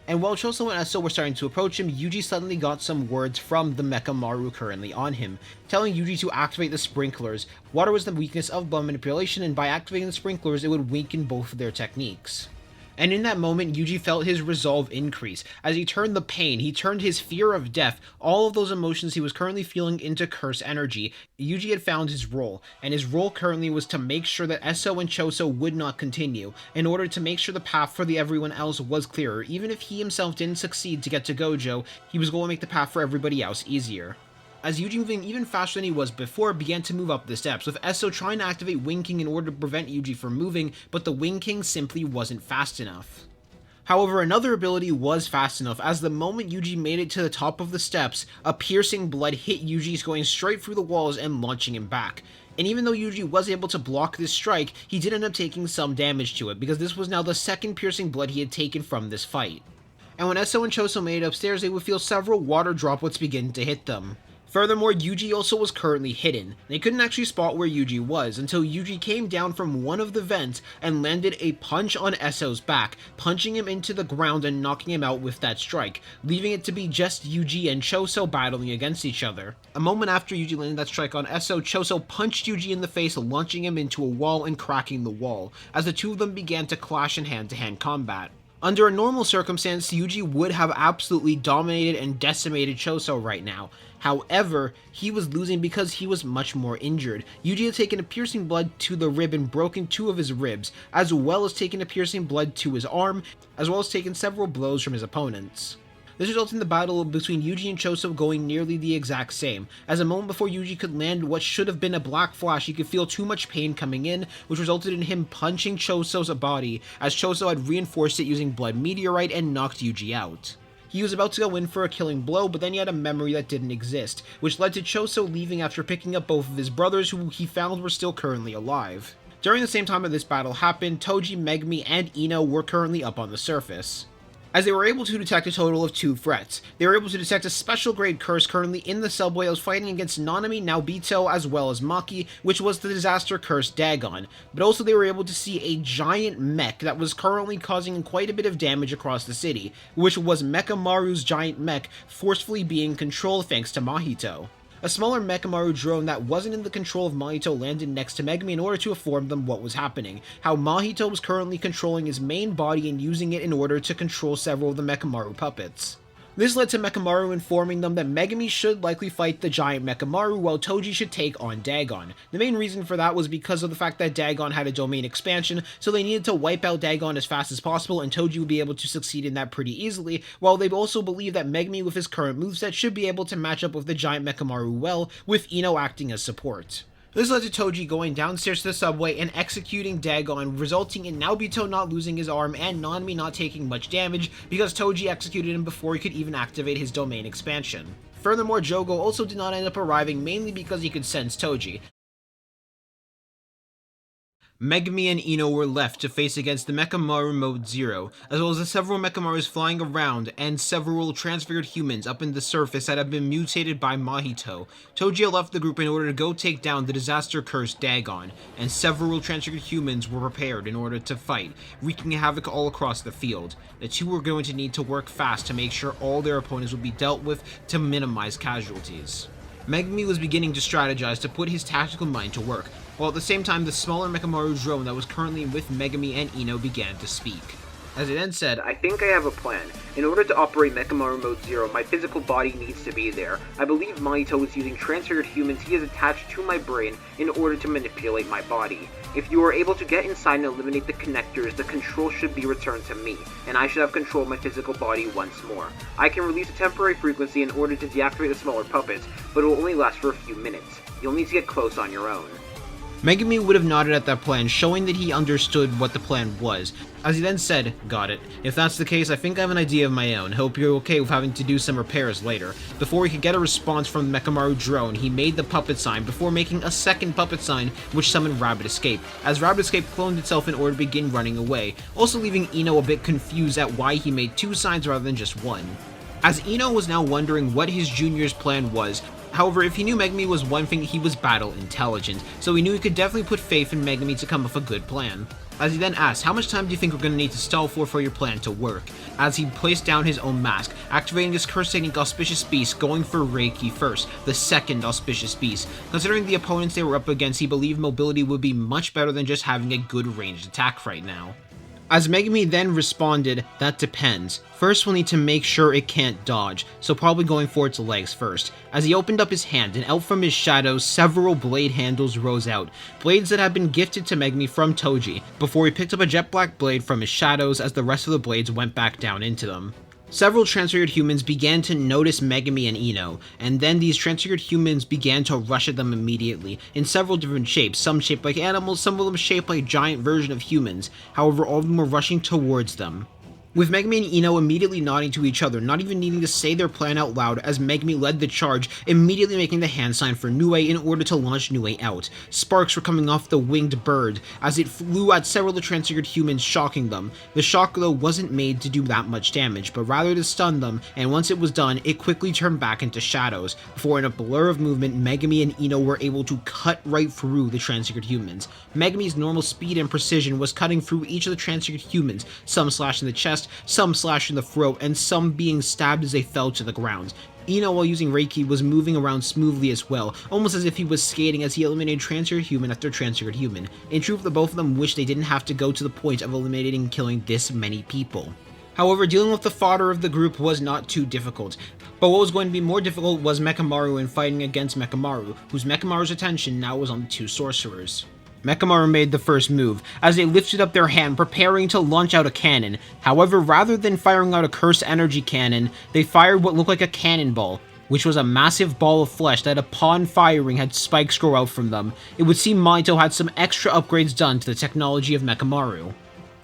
And while Choso and Eso were starting to approach him, Yuji suddenly got some words from the Mechamaru currently on him, telling Yuji to activate the sprinklers. Water was the weakness of blood manipulation, and by activating the sprinklers, it would weaken both of their techniques. And in that moment, Yuji felt his resolve increase. As he turned the pain, he turned his fear of death, all of those emotions he was currently feeling, into curse energy. Yuji had found his role, and his role currently was to make sure that Eso and Choso would not continue, in order to make sure the path for everyone else was clearer. Even if he himself didn't succeed to get to Gojo, he was going to make the path for everybody else easier. As Yuji, moving even faster than he was before, began to move up the steps, with Eso trying to activate Wing King in order to prevent Yuji from moving, but the Wing King simply wasn't fast enough. However, another ability was fast enough, as the moment Yuji made it to the top of the steps, a Piercing Blood hit Yuji, going straight through the walls and launching him back. And even though Yuji was able to block this strike, he did end up taking some damage to it, because this was now the second Piercing Blood he had taken from this fight. And when Eso and Choso made it upstairs, they would feel several water droplets begin to hit them. Furthermore, Yuji also was currently hidden. They couldn't actually spot where Yuji was until Yuji came down from one of the vents and landed a punch on Eso's back, punching him into the ground and knocking him out with that strike, leaving it to be just Yuji and Choso battling against each other. A moment after Yuji landed that strike on Eso, Choso punched Yuji in the face, launching him into a wall and cracking the wall, as the two of them began to clash in hand-to-hand combat. Under a normal circumstance, Yuji would have absolutely dominated and decimated Choso right now. However, he was losing because he was much more injured. Yuji had taken a Piercing Blood to the rib and broken 2 of his ribs, as well as taken a Piercing Blood to his arm, as well as taken several blows from his opponents. This resulted in the battle between Yuji and Choso going nearly the exact same. As a moment before Yuji could land what should have been a black flash, he could feel too much pain coming in, which resulted in him punching Choso's body, as Choso had reinforced it using Blood Meteorite and knocked Yuji out. He was about to go in for a killing blow, but then he had a memory that didn't exist, which led to Choso leaving after picking up both of his brothers, who he found were still currently alive. During the same time that this battle happened, Toji, Megumi, and Ino were currently up on the surface, as they were able to detect a total of 2 threats. They were able to detect a special grade curse currently in the subway that was fighting against Nanami, Naobito, as well as Maki, which was the disaster curse Dagon, but also they were able to see a giant mech that was currently causing quite a bit of damage across the city, which was Mechamaru's giant mech forcefully being controlled thanks to Mahito. A smaller Mechamaru drone that wasn't in the control of Mahito landed next to Megumi in order to inform them what was happening, how Mahito was currently controlling his main body and using it in order to control several of the Mechamaru puppets. This led to Mechamaru informing them that Megumi should likely fight the giant Mechamaru while Toji should take on Dagon. The main reason for that was because of the fact that Dagon had a domain expansion, so they needed to wipe out Dagon as fast as possible, and Toji would be able to succeed in that pretty easily, while they also believe that Megumi with his current moveset should be able to match up with the giant Mechamaru well, with Ino acting as support. This led to Toji going downstairs to the subway and executing Dagon, resulting in Naobito not losing his arm and Nanami not taking much damage because Toji executed him before he could even activate his domain expansion. Furthermore, Jogo also did not end up arriving, mainly because he could sense Toji. Megumi and Ino were left to face against the Mechamaru Mode Zero, as well as the several Mechamarus flying around and several transfigured humans up in the surface that have been mutated by Mahito. Toji left the group in order to go take down the disaster-cursed Dagon, and several transfigured humans were prepared in order to fight, wreaking havoc all across the field. The two were going to need to work fast to make sure all their opponents would be dealt with to minimize casualties. Megumi was beginning to strategize to put his tactical mind to work, while at the same time the smaller Mechamaru drone that was currently with Megumi and Ino began to speak. As he then said, "I think I have a plan. In order to operate Mechamaru Mode Zero, my physical body needs to be there. I believe Mahito is using transfigured humans he has attached to my brain in order to manipulate my body. If you are able to get inside and eliminate the connectors, the control should be returned to me, and I should have control of my physical body once more. I can release a temporary frequency in order to deactivate the smaller puppets, but it will only last for a few minutes. You'll need to get close on your own." Megumi would have nodded at that plan, showing that he understood what the plan was, as he then said, "Got it. If that's the case, I think I have an idea of my own. Hope you're okay with having to do some repairs later." Before he could get a response from the Mechamaru drone, he made the puppet sign before making a second puppet sign which summoned Rabbit Escape, as Rabbit Escape cloned itself in order to begin running away, also leaving Ino a bit confused at why he made two signs rather than just one. As Ino was now wondering what his junior's plan was. However, if he knew Megumi was one thing, he was battle intelligent, so he knew he could definitely put faith in Megumi to come up with a good plan. As he then asked, "How much time do you think we're going to need to stall for your plan to work?" As he placed down his own mask, activating his curse technique Auspicious Beast, going for Reiki first, the second Auspicious Beast. Considering the opponents they were up against, he believed mobility would be much better than just having a good ranged attack right now. As Megumi then responded, "That depends. First we'll need to make sure it can't dodge, so probably going for its legs first." As he opened up his hand, and out from his shadows, several blade handles rose out, blades that had been gifted to Megumi from Toji, before he picked up a jet black blade from his shadows as the rest of the blades went back down into them. Several transfigured humans began to notice Megumi and Ino, and then these transfigured humans began to rush at them immediately, in several different shapes, some shaped like animals, some of them shaped like a giant version of humans. However, all of them were rushing towards them. With Megumi and Ino immediately nodding to each other, not even needing to say their plan out loud, as Megumi led the charge, immediately making the hand sign for Nue in order to launch Nue out. Sparks were coming off the winged bird, as it flew at several of the transfigured humans, shocking them. The shock, though, wasn't made to do that much damage, but rather to stun them, and once it was done, it quickly turned back into shadows, before in a blur of movement, Megumi and Ino were able to cut right through the transfigured humans. Megumi's normal speed and precision was cutting through each of the transfigured humans, some slashing the chest, some slashing the throat, and some being stabbed as they fell to the ground. Ino, while using Reiki, was moving around smoothly as well, almost as if he was skating as he eliminated transfigured human after transfigured human. In truth, the both of them wished they didn't have to go to the point of eliminating and killing this many people. However, dealing with the fodder of the group was not too difficult, but what was going to be more difficult was Mechamaru and fighting against Mechamaru, whose Mechamaru's attention now was on the two sorcerers. Mechamaru made the first move, as they lifted up their hand, preparing to launch out a cannon. However, rather than firing out a cursed energy cannon, they fired what looked like a cannonball, which was a massive ball of flesh that upon firing had spikes grow out from them. It would seem Mahito had some extra upgrades done to the technology of Mechamaru.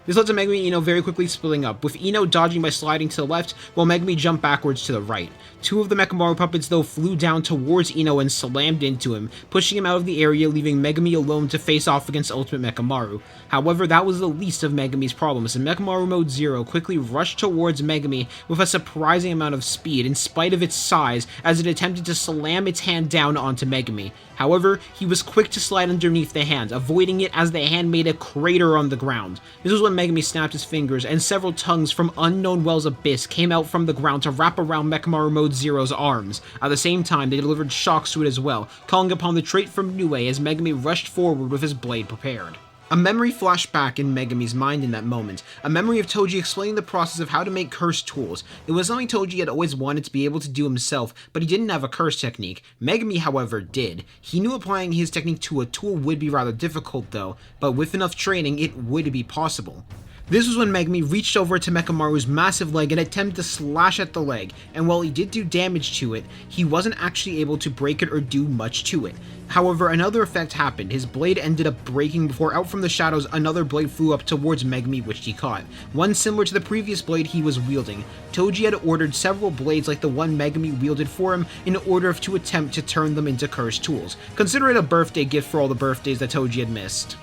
This led to Megumi and Ino very quickly splitting up, with Ino dodging by sliding to the left, while Megumi jumped backwards to the right. Two of the Mechamaru puppets though flew down towards Ino and slammed into him, pushing him out of the area, leaving Megumi alone to face off against Ultimate Mechamaru. However, that was the least of Megumi's problems, and Mechamaru Mode Zero quickly rushed towards Megumi with a surprising amount of speed in spite of its size, as it attempted to slam its hand down onto Megumi. However, he was quick to slide underneath the hand, avoiding it as the hand made a crater on the ground. This was when Megumi snapped his fingers, and several tongues from unknown wells abyss came out from the ground to wrap around Mechamaru Mode Zero's arms. At the same time, they delivered shocks to it as well, calling upon the trait from Nue as Megumi rushed forward with his blade prepared. A memory flashed back in Megumi's mind in that moment, a memory of Toji explaining the process of how to make cursed tools. It was something Toji had always wanted to be able to do himself, but he didn't have a curse technique. Megumi, however, did. He knew applying his technique to a tool would be rather difficult though, but with enough training it would be possible. This was when Megumi reached over to Mechamaru's massive leg and attempted to slash at the leg, and while he did do damage to it, he wasn't actually able to break it or do much to it. However, another effect happened. His blade ended up breaking before out from the shadows another blade flew up towards Megumi, which he caught. One similar to the previous blade he was wielding. Toji had ordered several blades like the one Megumi wielded for him in order to attempt to turn them into cursed tools. Consider it a birthday gift for all the birthdays that Toji had missed.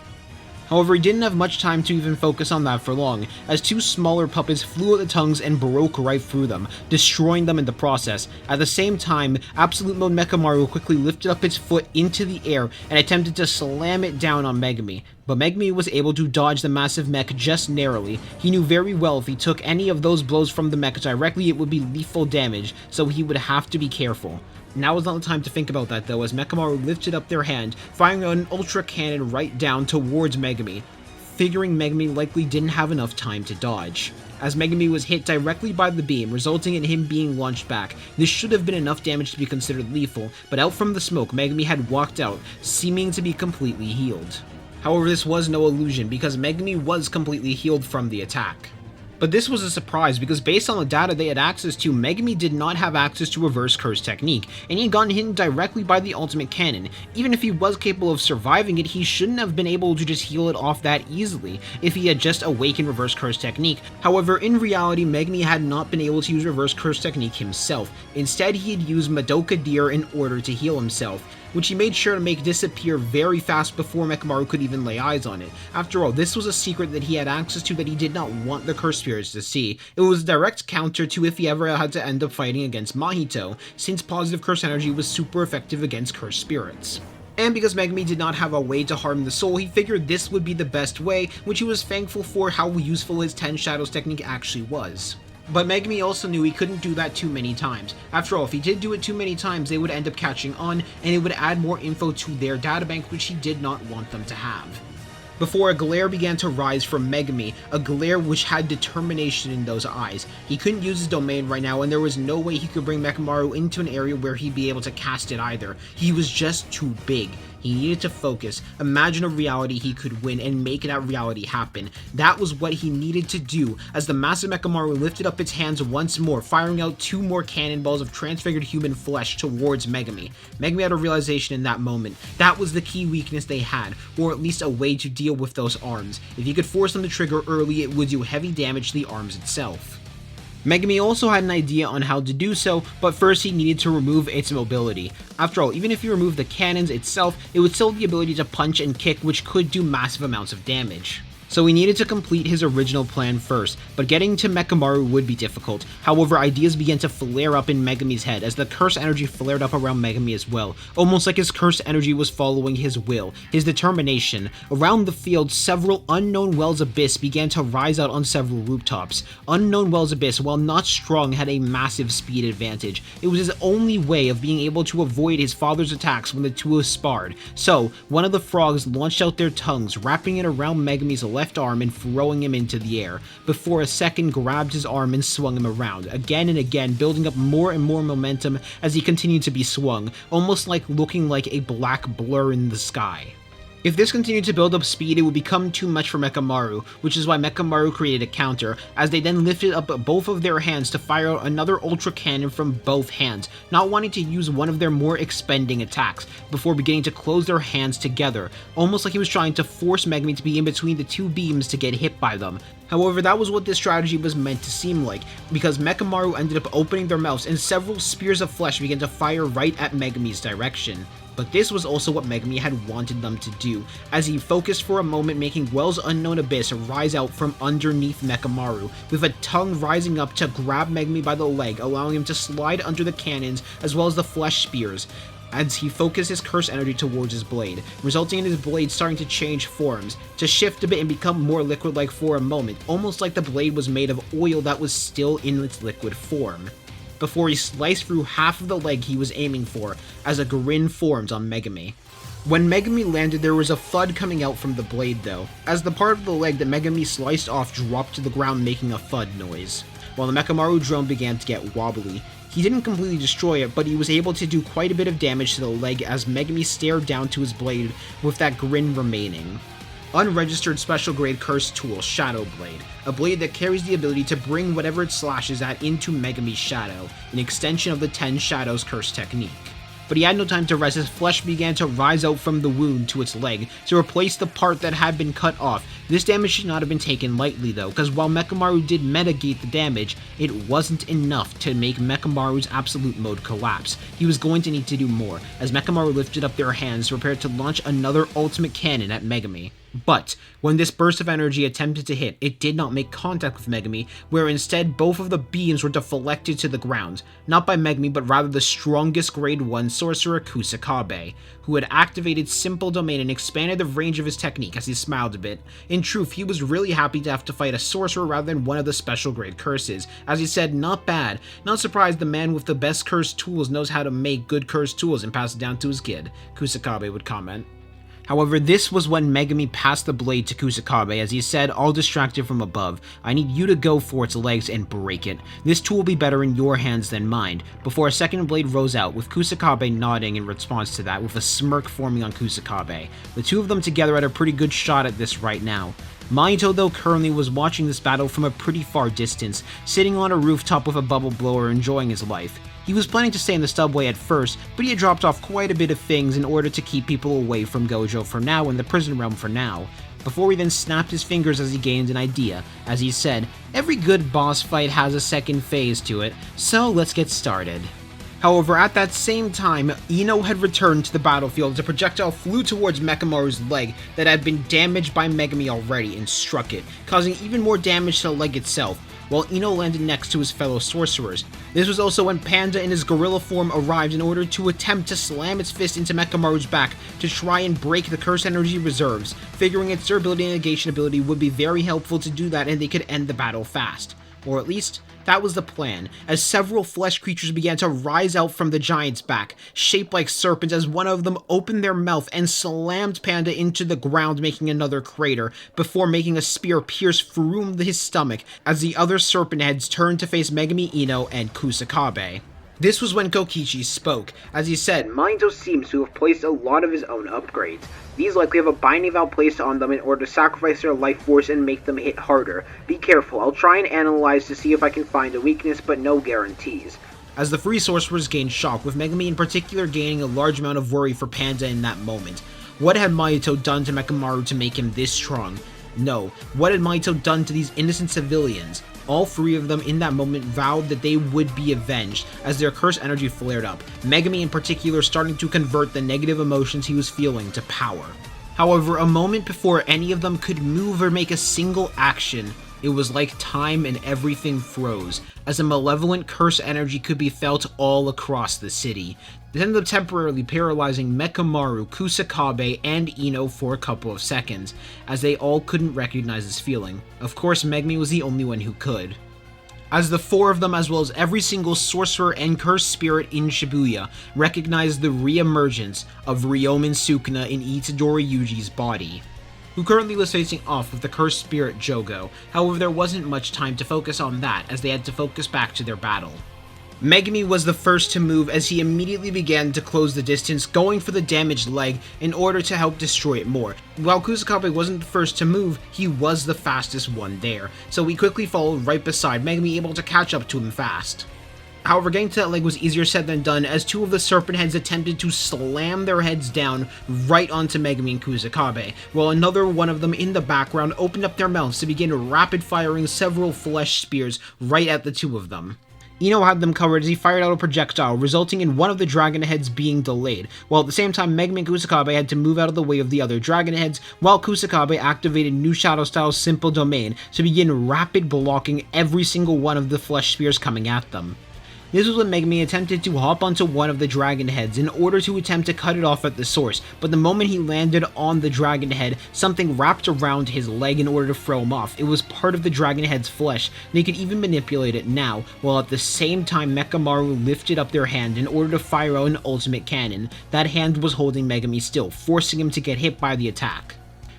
However, he didn't have much time to even focus on that for long, as two smaller puppets flew at the tongues and broke right through them, destroying them in the process. At the same time, Absolute Mode Mechamaru quickly lifted up its foot into the air and attempted to slam it down on Megumi. But Megumi was able to dodge the massive mech just narrowly. He knew very well if he took any of those blows from the mech directly, it would be lethal damage, so he would have to be careful. Now is not the time to think about that though, as Mechamaru lifted up their hand, firing an ultra cannon right down towards Megumi, figuring Megumi likely didn't have enough time to dodge. As Megumi was hit directly by the beam, resulting in him being launched back. This should have been enough damage to be considered lethal, but out from the smoke, Megumi had walked out, seeming to be completely healed. However, this was no illusion, because Megumi was completely healed from the attack. But this was a surprise, because based on the data they had access to, Megumi did not have access to Reverse Curse technique, and he had gotten hit directly by the ultimate cannon. Even if he was capable of surviving it, he shouldn't have been able to just heal it off that easily, if he had just awakened Reverse Curse technique. However, in reality, Megumi had not been able to use Reverse Curse technique himself. Instead, he had used Madoka Deer in order to heal himself, which he made sure to make disappear very fast before Mechamaru could even lay eyes on it. After all, this was a secret that he had access to that he did not want the Cursed Spirits to see. It was a direct counter to if he ever had to end up fighting against Mahito, since positive curse energy was super effective against Cursed Spirits. And because Megumi did not have a way to harm the soul, he figured this would be the best way, which he was thankful for how useful his 10 Shadows technique actually was. But Megumi also knew he couldn't do that too many times. After all, if he did do it too many times, they would end up catching on, and it would add more info to their databank, which he did not want them to have. Before a glare began to rise from Megumi, a glare which had determination in those eyes. He couldn't use his domain right now, and there was no way he could bring Mechamaru into an area where he'd be able to cast it either. He was just too big. He needed to focus, imagine a reality he could win, and make that reality happen. That was what he needed to do, as the massive Mechamaru lifted up its hands once more, firing out 2 more cannonballs of transfigured human flesh towards Megumi. Megumi had a realization in that moment. That was the key weakness they had, or at least a way to deal with those arms. If he could force them to trigger early, it would do heavy damage to the arms itself. Megumi also had an idea on how to do so, but first he needed to remove its mobility. After all, even if you remove the cannons itself, it would still have the ability to punch and kick, which could do massive amounts of damage. So he needed to complete his original plan first, but getting to Mechamaru would be difficult. However, ideas began to flare up in Megumi's head as the curse energy flared up around Megumi as well, almost like his curse energy was following his will, his determination. Around the field, several Unknown Wells Abyss began to rise out on several rooftops. Unknown Wells Abyss, while not strong, had a massive speed advantage. It was his only way of being able to avoid his father's attacks when the two sparred. So, one of the frogs launched out their tongues, wrapping it around Megumi's left arm and throwing him into the air, before a second grabbed his arm and swung him around, again and again, building up more and more momentum as he continued to be swung, almost like looking like a black blur in the sky. If this continued to build up speed, it would become too much for Mechamaru, which is why Mechamaru created a counter, as they then lifted up both of their hands to fire out another ultra cannon from both hands, not wanting to use one of their more expending attacks, before beginning to close their hands together, almost like he was trying to force Megumi to be in between the two beams to get hit by them. However, that was what this strategy was meant to seem like, because Mechamaru ended up opening their mouths and several spears of flesh began to fire right at Megumi's direction. But this was also what Megumi had wanted them to do, as he focused for a moment, making Wells Unknown Abyss rise out from underneath Mechamaru, with a tongue rising up to grab Megumi by the leg, allowing him to slide under the cannons as well as the flesh spears, as he focused his curse energy towards his blade, resulting in his blade starting to change forms, to shift a bit and become more liquid-like for a moment, almost like the blade was made of oil that was still in its liquid form, before he sliced through half of the leg he was aiming for, as a grin formed on Megumi. When Megumi landed, there was a thud coming out from the blade though, as the part of the leg that Megumi sliced off dropped to the ground making a thud noise, while the Mechamaru drone began to get wobbly. He didn't completely destroy it, but he was able to do quite a bit of damage to the leg as Megumi stared down to his blade with that grin remaining. Unregistered special grade curse tool, Shadow Blade, a blade that carries the ability to bring whatever it slashes at into Megumi's shadow, an extension of the 10 Shadows curse technique. But he had no time to rest as flesh began to rise out from the wound to its leg to replace the part that had been cut off. This damage should not have been taken lightly though, because while Mechamaru did mitigate the damage, it wasn't enough to make Mechamaru's absolute mode collapse. He was going to need to do more, as Mechamaru lifted up their hands prepared to launch another ultimate cannon at Megumi. But when this burst of energy attempted to hit, it did not make contact with Megumi, where instead both of the beams were deflected to the ground, not by Megumi but rather the strongest grade 1 sorcerer Kusakabe, who had activated Simple Domain and expanded the range of his technique as he smiled a bit. In truth, he was really happy to have to fight a sorcerer rather than one of the special grade curses. As he said, not bad. Not surprised the man with the best cursed tools knows how to make good cursed tools and pass it down to his kid, Kusakabe would comment. However, this was when Megumi passed the blade to Kusakabe as he said, all distracted from above, I need you to go for its legs and break it. This tool will be better in your hands than mine, before a second blade rose out, with Kusakabe nodding in response to that, with a smirk forming on Kusakabe. The two of them together had a pretty good shot at this right now. Mahito though currently was watching this battle from a pretty far distance, sitting on a rooftop with a bubble blower enjoying his life. He was planning to stay in the subway at first, but he had dropped off quite a bit of things in order to keep people away from Gojo for now and the prison realm for now, before he then snapped his fingers as he gained an idea. As he said, every good boss fight has a second phase to it, so let's get started. However, at that same time, Ino had returned to the battlefield as a projectile flew towards Mechamaru's leg that had been damaged by Megumi already and struck it, causing even more damage to the leg itself, while Ino landed next to his fellow sorcerers. This was also when Panda in his gorilla form arrived in order to attempt to slam its fist into Mechamaru's back to try and break the curse energy reserves, figuring its durability and negation ability would be very helpful to do that and they could end the battle fast. Or at least, that was the plan, as several flesh creatures began to rise out from the giant's back, shaped like serpents as one of them opened their mouth and slammed Panda into the ground, making another crater, before making a spear pierce through his stomach as the other serpent heads turned to face Megumi, Ino, and Kusakabe. This was when Kokichi spoke, as he said, Mahito seems to have placed a lot of his own upgrades. These likely have a binding valve placed on them in order to sacrifice their life force and make them hit harder. Be careful, I'll try and analyze to see if I can find a weakness, but no guarantees. As the three sorcerers gained shock, with Megumi in particular gaining a large amount of worry for Panda in that moment. What had Mahito done to Mechamaru to make him this strong? No, what had Mahito done to these innocent civilians? All three of them in that moment vowed that they would be avenged as their curse energy flared up, Megumi in particular starting to convert the negative emotions he was feeling to power. However, a moment before any of them could move or make a single action, it was like time and everything froze, as a malevolent curse energy could be felt all across the city. This ended up temporarily paralyzing Mechamaru, Kusakabe, and Ino for a couple of seconds, as they all couldn't recognize this feeling. Of course, Megumi was the only one who could. As the four of them, as well as every single sorcerer and cursed spirit in Shibuya, recognized the re-emergence of Ryomen Sukuna in Itadori Yuji's body, who currently was facing off with the cursed spirit Jogo. However, there wasn't much time to focus on that, as they had to focus back to their battle. Megumi was the first to move as he immediately began to close the distance, going for the damaged leg in order to help destroy it more. While Kusakabe wasn't the first to move, he was the fastest one there, so he quickly followed right beside Megumi, able to catch up to him fast. However, getting to that leg was easier said than done, as two of the serpent heads attempted to slam their heads down right onto Megumi and Kusakabe, while another one of them in the background opened up their mouths to begin rapid firing several flesh spears right at the two of them. Ino had them covered as he fired out a projectile, resulting in one of the dragon heads being delayed, while at the same time Megumi and Kusakabe had to move out of the way of the other dragon heads, while Kusakabe activated new Shadow Style's Simple Domain to begin rapid blocking every single one of the flesh spears coming at them. This was when Megumi attempted to hop onto one of the dragon heads in order to attempt to cut it off at the source, but the moment he landed on the dragon head, something wrapped around his leg in order to throw him off. It was part of the dragon head's flesh, and he could even manipulate it now, while at the same time Mechamaru lifted up their hand in order to fire out an ultimate cannon. That hand was holding Megumi still, forcing him to get hit by the attack.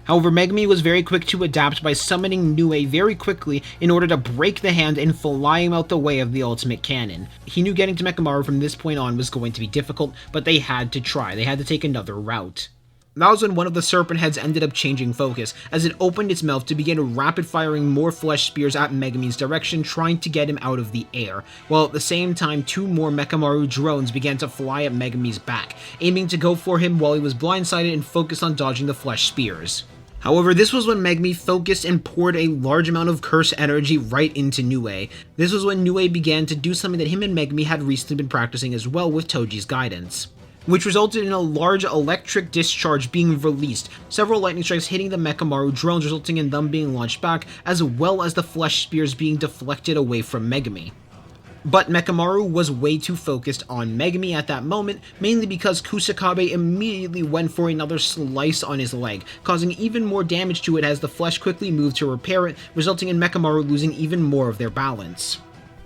However, Megumi was very quick to adapt by summoning Nue very quickly in order to break the hand and fly him out the way of the ultimate cannon. He knew getting to Mechamaru from this point on was going to be difficult, but they had to try. They had to take another route. That was when one of the serpent heads ended up changing focus, as it opened its mouth to begin rapid firing more flesh spears at Megumi's direction, trying to get him out of the air, while at the same time two more Mechamaru drones began to fly at Megumi's back, aiming to go for him while he was blindsided and focused on dodging the flesh spears. However, this was when Megumi focused and poured a large amount of curse energy right into Nue. This was when Nue began to do something that him and Megumi had recently been practicing as well with Toji's guidance. which resulted in a large electric discharge being released, several lightning strikes hitting the Mechamaru drones resulting in them being launched back, as well as the flesh spears being deflected away from Megumi. But Mechamaru was way too focused on Megumi at that moment, mainly because Kusakabe immediately went for another slice on his leg, causing even more damage to it as the flesh quickly moved to repair it, resulting in Mechamaru losing even more of their balance.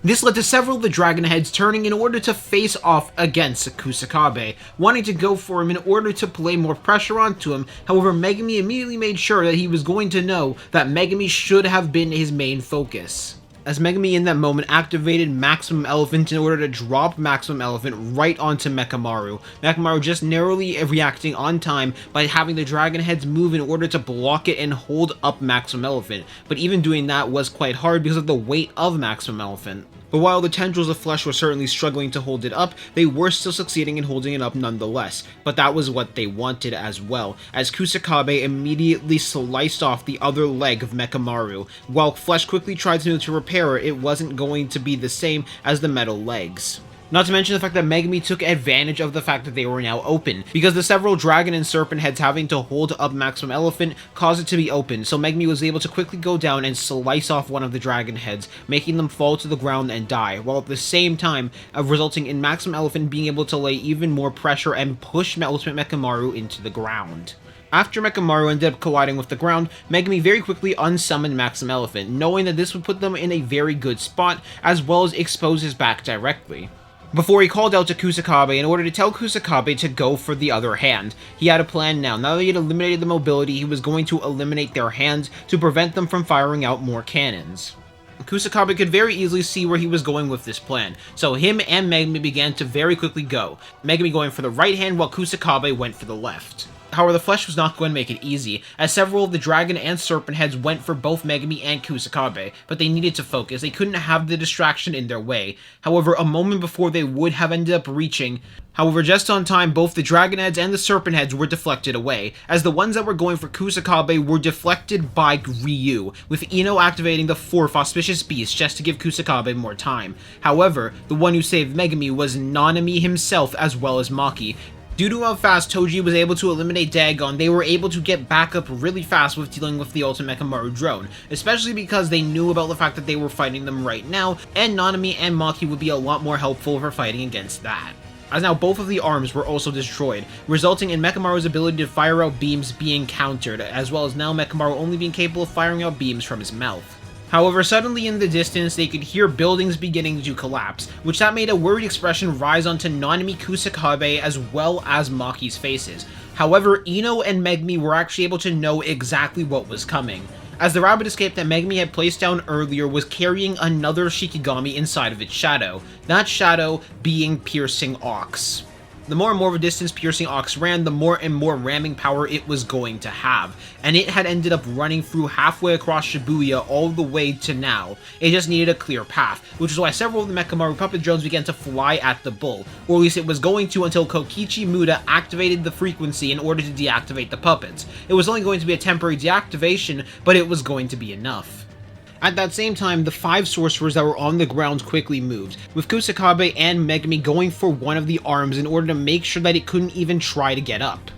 This led to several of the dragon heads turning in order to face off against Kusakabe, wanting to go for him in order to play more pressure onto him. However, Megumi immediately made sure that he was going to know that Megumi should have been his main focus, as Megumi in that moment activated Maximum Elephant in order to drop Maximum Elephant right onto Mechamaru. Mechamaru just narrowly reacting on time by having the dragon heads move in order to block it and hold up Maximum Elephant, but even doing that was quite hard because of the weight of Maximum Elephant. But while the tendrils of flesh were certainly struggling to hold it up, they were still succeeding in holding it up nonetheless. But that was what they wanted as well, as Kusakabe immediately sliced off the other leg of Mechamaru. While flesh quickly tried to move to repair it, it wasn't going to be the same as the metal legs. Not to mention the fact that Megumi took advantage of the fact that they were now open, because the several dragon and serpent heads having to hold up Maximum Elephant caused it to be open, so Megumi was able to quickly go down and slice off one of the dragon heads, making them fall to the ground and die, while at the same time resulting in Maximum Elephant being able to lay even more pressure and push Ultimate Mechamaru into the ground. After Mechamaru ended up colliding with the ground, Megumi very quickly unsummoned Maximum Elephant, knowing that this would put them in a very good spot, as well as expose his back directly. Before he called out to Kusakabe in order to tell Kusakabe to go for the other hand. He had a plan now. Now that he had eliminated the mobility, he was going to eliminate their hands to prevent them from firing out more cannons. Kusakabe could very easily see where he was going with this plan, so him and Megumi began to very quickly go, Megumi going for the right hand while Kusakabe went for the left. However, the flesh was not going to make it easy, as several of the dragon and serpent heads went for both Megumi and Kusakabe, but they needed to focus. They couldn't have the distraction in their way. However, a moment before they would have ended up reaching, just on time, both the dragon heads and the serpent heads were deflected away, as the ones that were going for Kusakabe were deflected by Ryu, with Ino activating the fourth auspicious beast just to give Kusakabe more time. However, the one who saved Megumi was Nanami himself as well as Maki. Due to how fast Toji was able to eliminate Dagon, they were able to get back up really fast with dealing with the Ultimate Mechamaru drone, especially because they knew about the fact that they were fighting them right now, and Nanami and Maki would be a lot more helpful for fighting against that, as now both of the arms were also destroyed, resulting in Mechamaru's ability to fire out beams being countered, as well as now Mechamaru only being capable of firing out beams from his mouth. However, suddenly in the distance, they could hear buildings beginning to collapse, which that made a worried expression rise onto Nanami, Kusakabe, as well as Maki's faces. However, Ino and Megumi were actually able to know exactly what was coming, as the rapid escape that Megumi had placed down earlier was carrying another Shikigami inside of its shadow, that shadow being Piercing Ox. The more and more of a distance Piercing Ox ran, the more and more ramming power it was going to have, and it had ended up running through halfway across Shibuya all the way to now. It just needed a clear path, which is why several of the Mechamaru puppet drones began to fly at the bull, or at least it was going to until Kokichi Muda activated the frequency in order to deactivate the puppets. It was only going to be a temporary deactivation, but it was going to be enough. At that same time, the 5 sorcerers that were on the ground quickly moved, with Kusakabe and Megumi going for one of the arms in order to make sure that it couldn't even try to get up.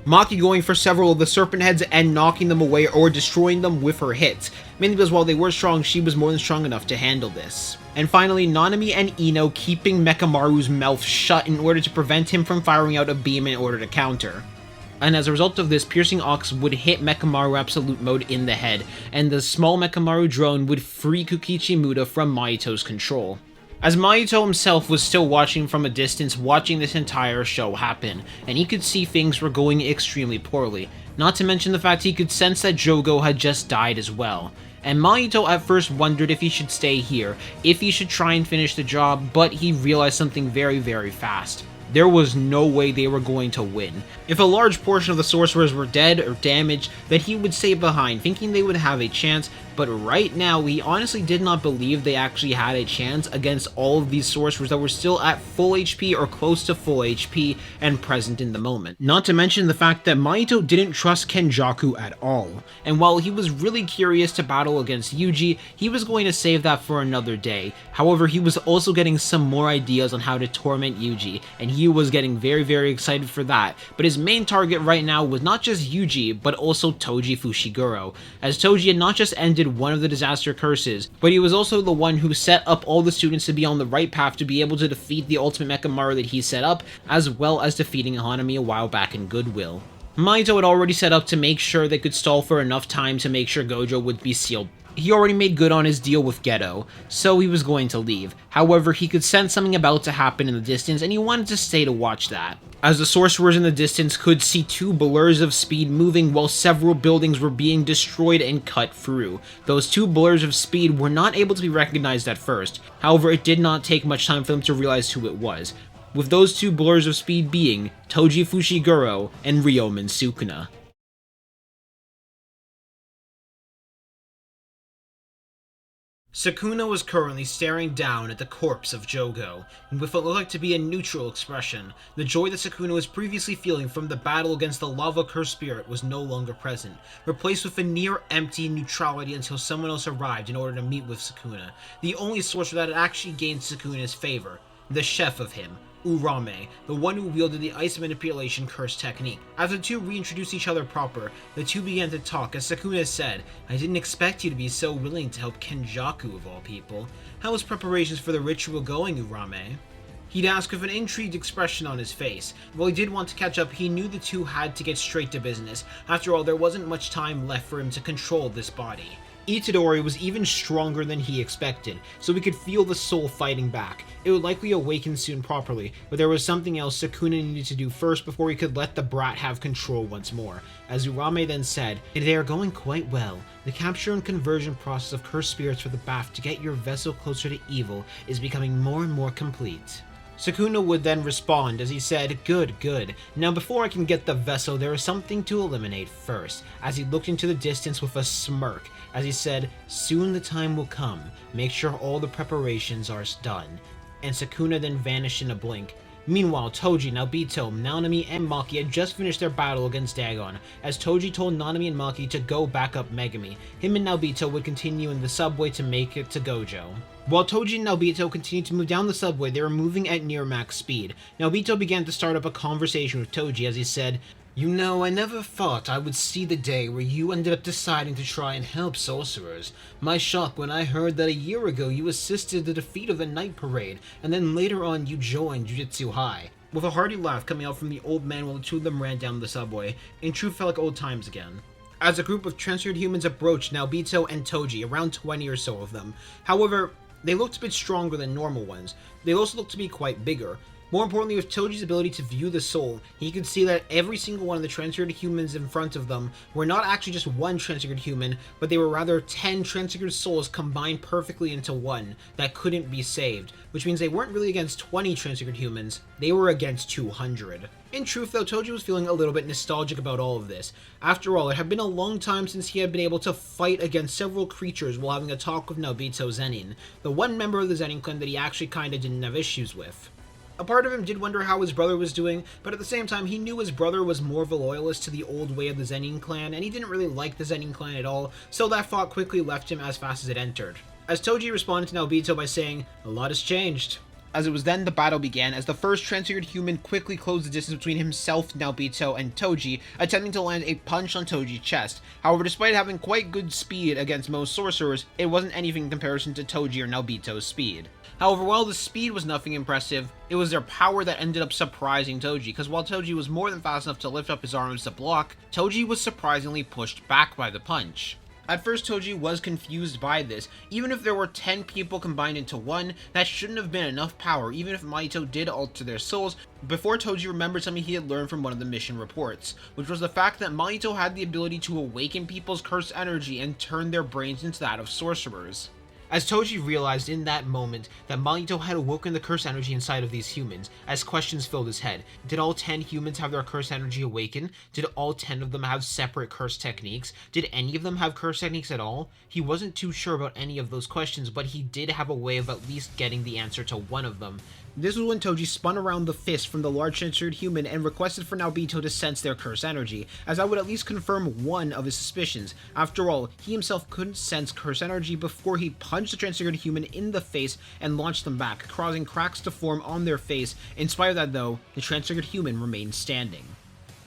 Maki going for several of the serpent heads and knocking them away or destroying them with her hits, mainly because while they were strong, she was more than strong enough to handle this. And finally, Nanami and Ino keeping Mechamaru's mouth shut in order to prevent him from firing out a beam in order to counter. And as a result of this, Piercing Ox would hit Mechamaru Absolute Mode in the head, and the small Mechamaru drone would free Kokichi Muda from Mahito's control. As Mahito himself was still watching from a distance, watching this entire show happen, and he could see things were going extremely poorly, not to mention the fact he could sense that Jogo had just died as well. And Mahito at first wondered if he should stay here, if he should try and finish the job, but he realized something very, very fast. There was no way they were going to win. If a large portion of the sorcerers were dead or damaged, then he would stay behind, thinking they would have a chance, but right now we honestly did not believe they actually had a chance against all of these sorcerers that were still at full HP or close to full HP and present in the moment. Not to mention the fact that Mahito didn't trust Kenjaku at all, and while he was really curious to battle against Yuji, he was going to save that for another day. However, he was also getting some more ideas on how to torment Yuji, and he was getting very excited for that, but his main target right now was not just Yuji, but also Toji Fushiguro, as Toji had not just ended one of the disaster curses, but he was also the one who set up all the students to be on the right path to be able to defeat the ultimate Mechamaru that he set up, as well as defeating Hanami a while back in Goodwill. Mahito had already set up to make sure they could stall for enough time to make sure Gojo would be sealed. He already made good on his deal with Geto, so he was going to leave. However, he could sense something about to happen in the distance, and he wanted to stay to watch that. As the sorcerers in the distance could see two blurs of speed moving while several buildings were being destroyed and cut through. Those two blurs of speed were not able to be recognized at first. However, it did not take much time for them to realize who it was, with those two blurs of speed being Toji Fushiguro and Ryomen Sukuna. Sukuna was currently staring down at the corpse of Jogo, with what looked like to be a neutral expression. The joy that Sukuna was previously feeling from the battle against the lava cursed spirit was no longer present, replaced with a near-empty neutrality until someone else arrived in order to meet with Sukuna, the only sorcerer that had actually gained Sukuna's favor, the chef of him, Urame, the one who wielded the ice manipulation curse technique. After the two reintroduced each other proper, the two began to talk as Sukuna said, "I didn't expect you to be so willing to help Kenjaku of all people. How was preparations for the ritual going, Urame?" He'd ask with an intrigued expression on his face. While he did want to catch up, he knew the two had to get straight to business. After all, there wasn't much time left for him to control this body. Itadori was even stronger than he expected, so we could feel the soul fighting back. It would likely awaken soon properly, but there was something else Sukuna needed to do first before he could let the brat have control once more. As Urame then said, "They are going quite well. The capture and conversion process of cursed spirits for the bath to get your vessel closer to evil is becoming more and more complete." Sukuna would then respond as he said, Good. Now before I can get the vessel, there is something to eliminate first," as he looked into the distance with a smirk, as he said, "Soon the time will come. Make sure all the preparations are done." And Sukuna then vanished in a blink. Meanwhile, Toji, Naobito, Nanami, and Maki had just finished their battle against Dagon, as Toji told Nanami and Maki to go back up Megami. Him and Naobito would continue in the subway to make it to Gojo. While Toji and Naobito continued to move down the subway, they were moving at near max speed. Naobito began to start up a conversation with Toji as he said, "You know, I never thought I would see the day where you ended up deciding to try and help sorcerers. My shock when I heard that a year ago you assisted the defeat of the night parade, and then later on you joined Jujutsu High." With a hearty laugh coming out from the old man while the two of them ran down the subway, in truth felt like old times again. As a group of transferred humans approached Naobito and Toji, around 20 or so of them. However, they looked a bit stronger than normal ones. They also looked to be quite bigger. More importantly, with Toji's ability to view the soul, he could see that every single one of the transfigured humans in front of them were not actually just one transfigured human, but they were rather 10 transfigured souls combined perfectly into one that couldn't be saved, which means they weren't really against 20 transfigured humans, they were against 200. In truth though, Toji was feeling a little bit nostalgic about all of this. After all, it had been a long time since he had been able to fight against several creatures while having a talk with Naobito Zenin, the one member of the Zenin clan that he actually kinda didn't have issues with. A part of him did wonder how his brother was doing, but at the same time he knew his brother was more of a loyalist to the old way of the Zenin clan, and he didn't really like the Zenin clan at all, so that thought quickly left him as fast as it entered. As Toji responded to Naobito by saying, "A lot has changed." As it was then the battle began, as the first transfigured human quickly closed the distance between himself, Naobito, and Toji, attempting to land a punch on Toji's chest. However, despite having quite good speed against most sorcerers, it wasn't anything in comparison to Toji or Naobito's speed. However, while the speed was nothing impressive, it was their power that ended up surprising Toji, because while Toji was more than fast enough to lift up his arms to block, Toji was surprisingly pushed back by the punch. At first, Toji was confused by this. Even if there were 10 people combined into one, that shouldn't have been enough power, even if Mahito did alter their souls, before Toji remembered something he had learned from one of the mission reports, which was the fact that Mahito had the ability to awaken people's cursed energy and turn their brains into that of sorcerers. As Toji realized in that moment that Mahito had awoken the curse energy inside of these humans, as questions filled his head. Did all 10 humans have their curse energy awaken? Did all 10 of them have separate curse techniques? Did any of them have curse techniques at all? He wasn't too sure about any of those questions, but he did have a way of at least getting the answer to one of them. This was when Toji spun around the fist from the large censored human and requested for Naobito to sense their curse energy, as that would at least confirm one of his suspicions. After all, he himself couldn't sense curse energy before he punched the transfigured human in the face and launched them back, causing cracks to form on their face. In spite of that though, the transfigured human remained standing.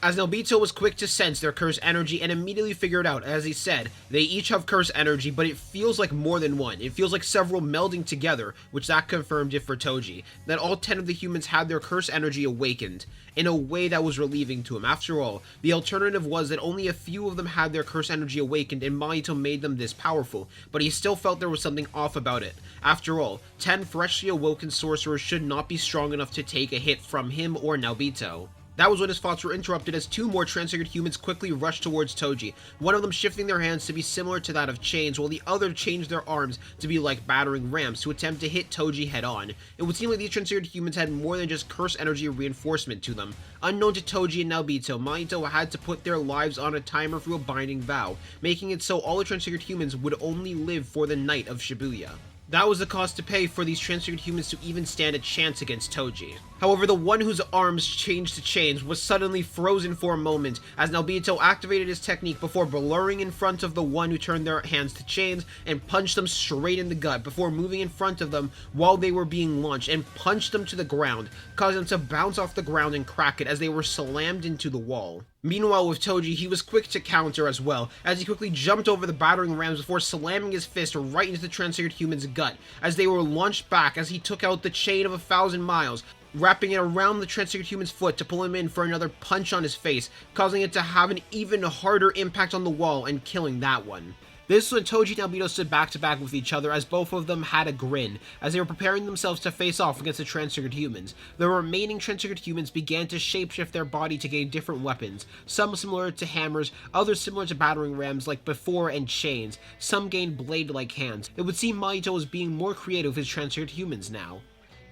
As Naobito was quick to sense their curse energy and immediately figured out, as he said, they each have curse energy, but it feels like more than one. It feels like several melding together, which that confirmed it for Toji, that all 10 of the humans had their curse energy awakened, in a way that was relieving to him. After all, the alternative was that only a few of them had their curse energy awakened and Mahito made them this powerful, but he still felt there was something off about it. After all, 10 freshly awoken sorcerers should not be strong enough to take a hit from him or Naobito. That was when his thoughts were interrupted as 2 more transfigured humans quickly rushed towards Toji, one of them shifting their hands to be similar to that of chains, while the other changed their arms to be like battering rams to attempt to hit Toji head on. It would seem like these transfigured humans had more than just curse energy reinforcement to them. Unknown to Toji and Naobito, Mahito had to put their lives on a timer through a binding vow, making it so all the transfigured humans would only live for the night of Shibuya. That was the cost to pay for these transfigured humans to even stand a chance against Toji. However, the one whose arms changed to chains was suddenly frozen for a moment as Naobito activated his technique before blurring in front of the one who turned their hands to chains and punched them straight in the gut before moving in front of them while they were being launched and punched them to the ground, causing them to bounce off the ground and crack it as they were slammed into the wall. Meanwhile, with Toji, he was quick to counter as well, as he quickly jumped over the battering rams before slamming his fist right into the transfigured human's gut, as they were launched back as he took out the chain of 1,000 miles, wrapping it around the transfigured human's foot to pull him in for another punch on his face, causing it to have an even harder impact on the wall and killing that one. This was when Toji and Naobito stood back to back with each other as both of them had a grin, as they were preparing themselves to face off against the transfigured humans. The remaining transfigured humans began to shapeshift their body to gain different weapons, some similar to hammers, others similar to battering rams like before and chains, some gained blade-like hands. It would seem Mahito was being more creative with his transfigured humans now.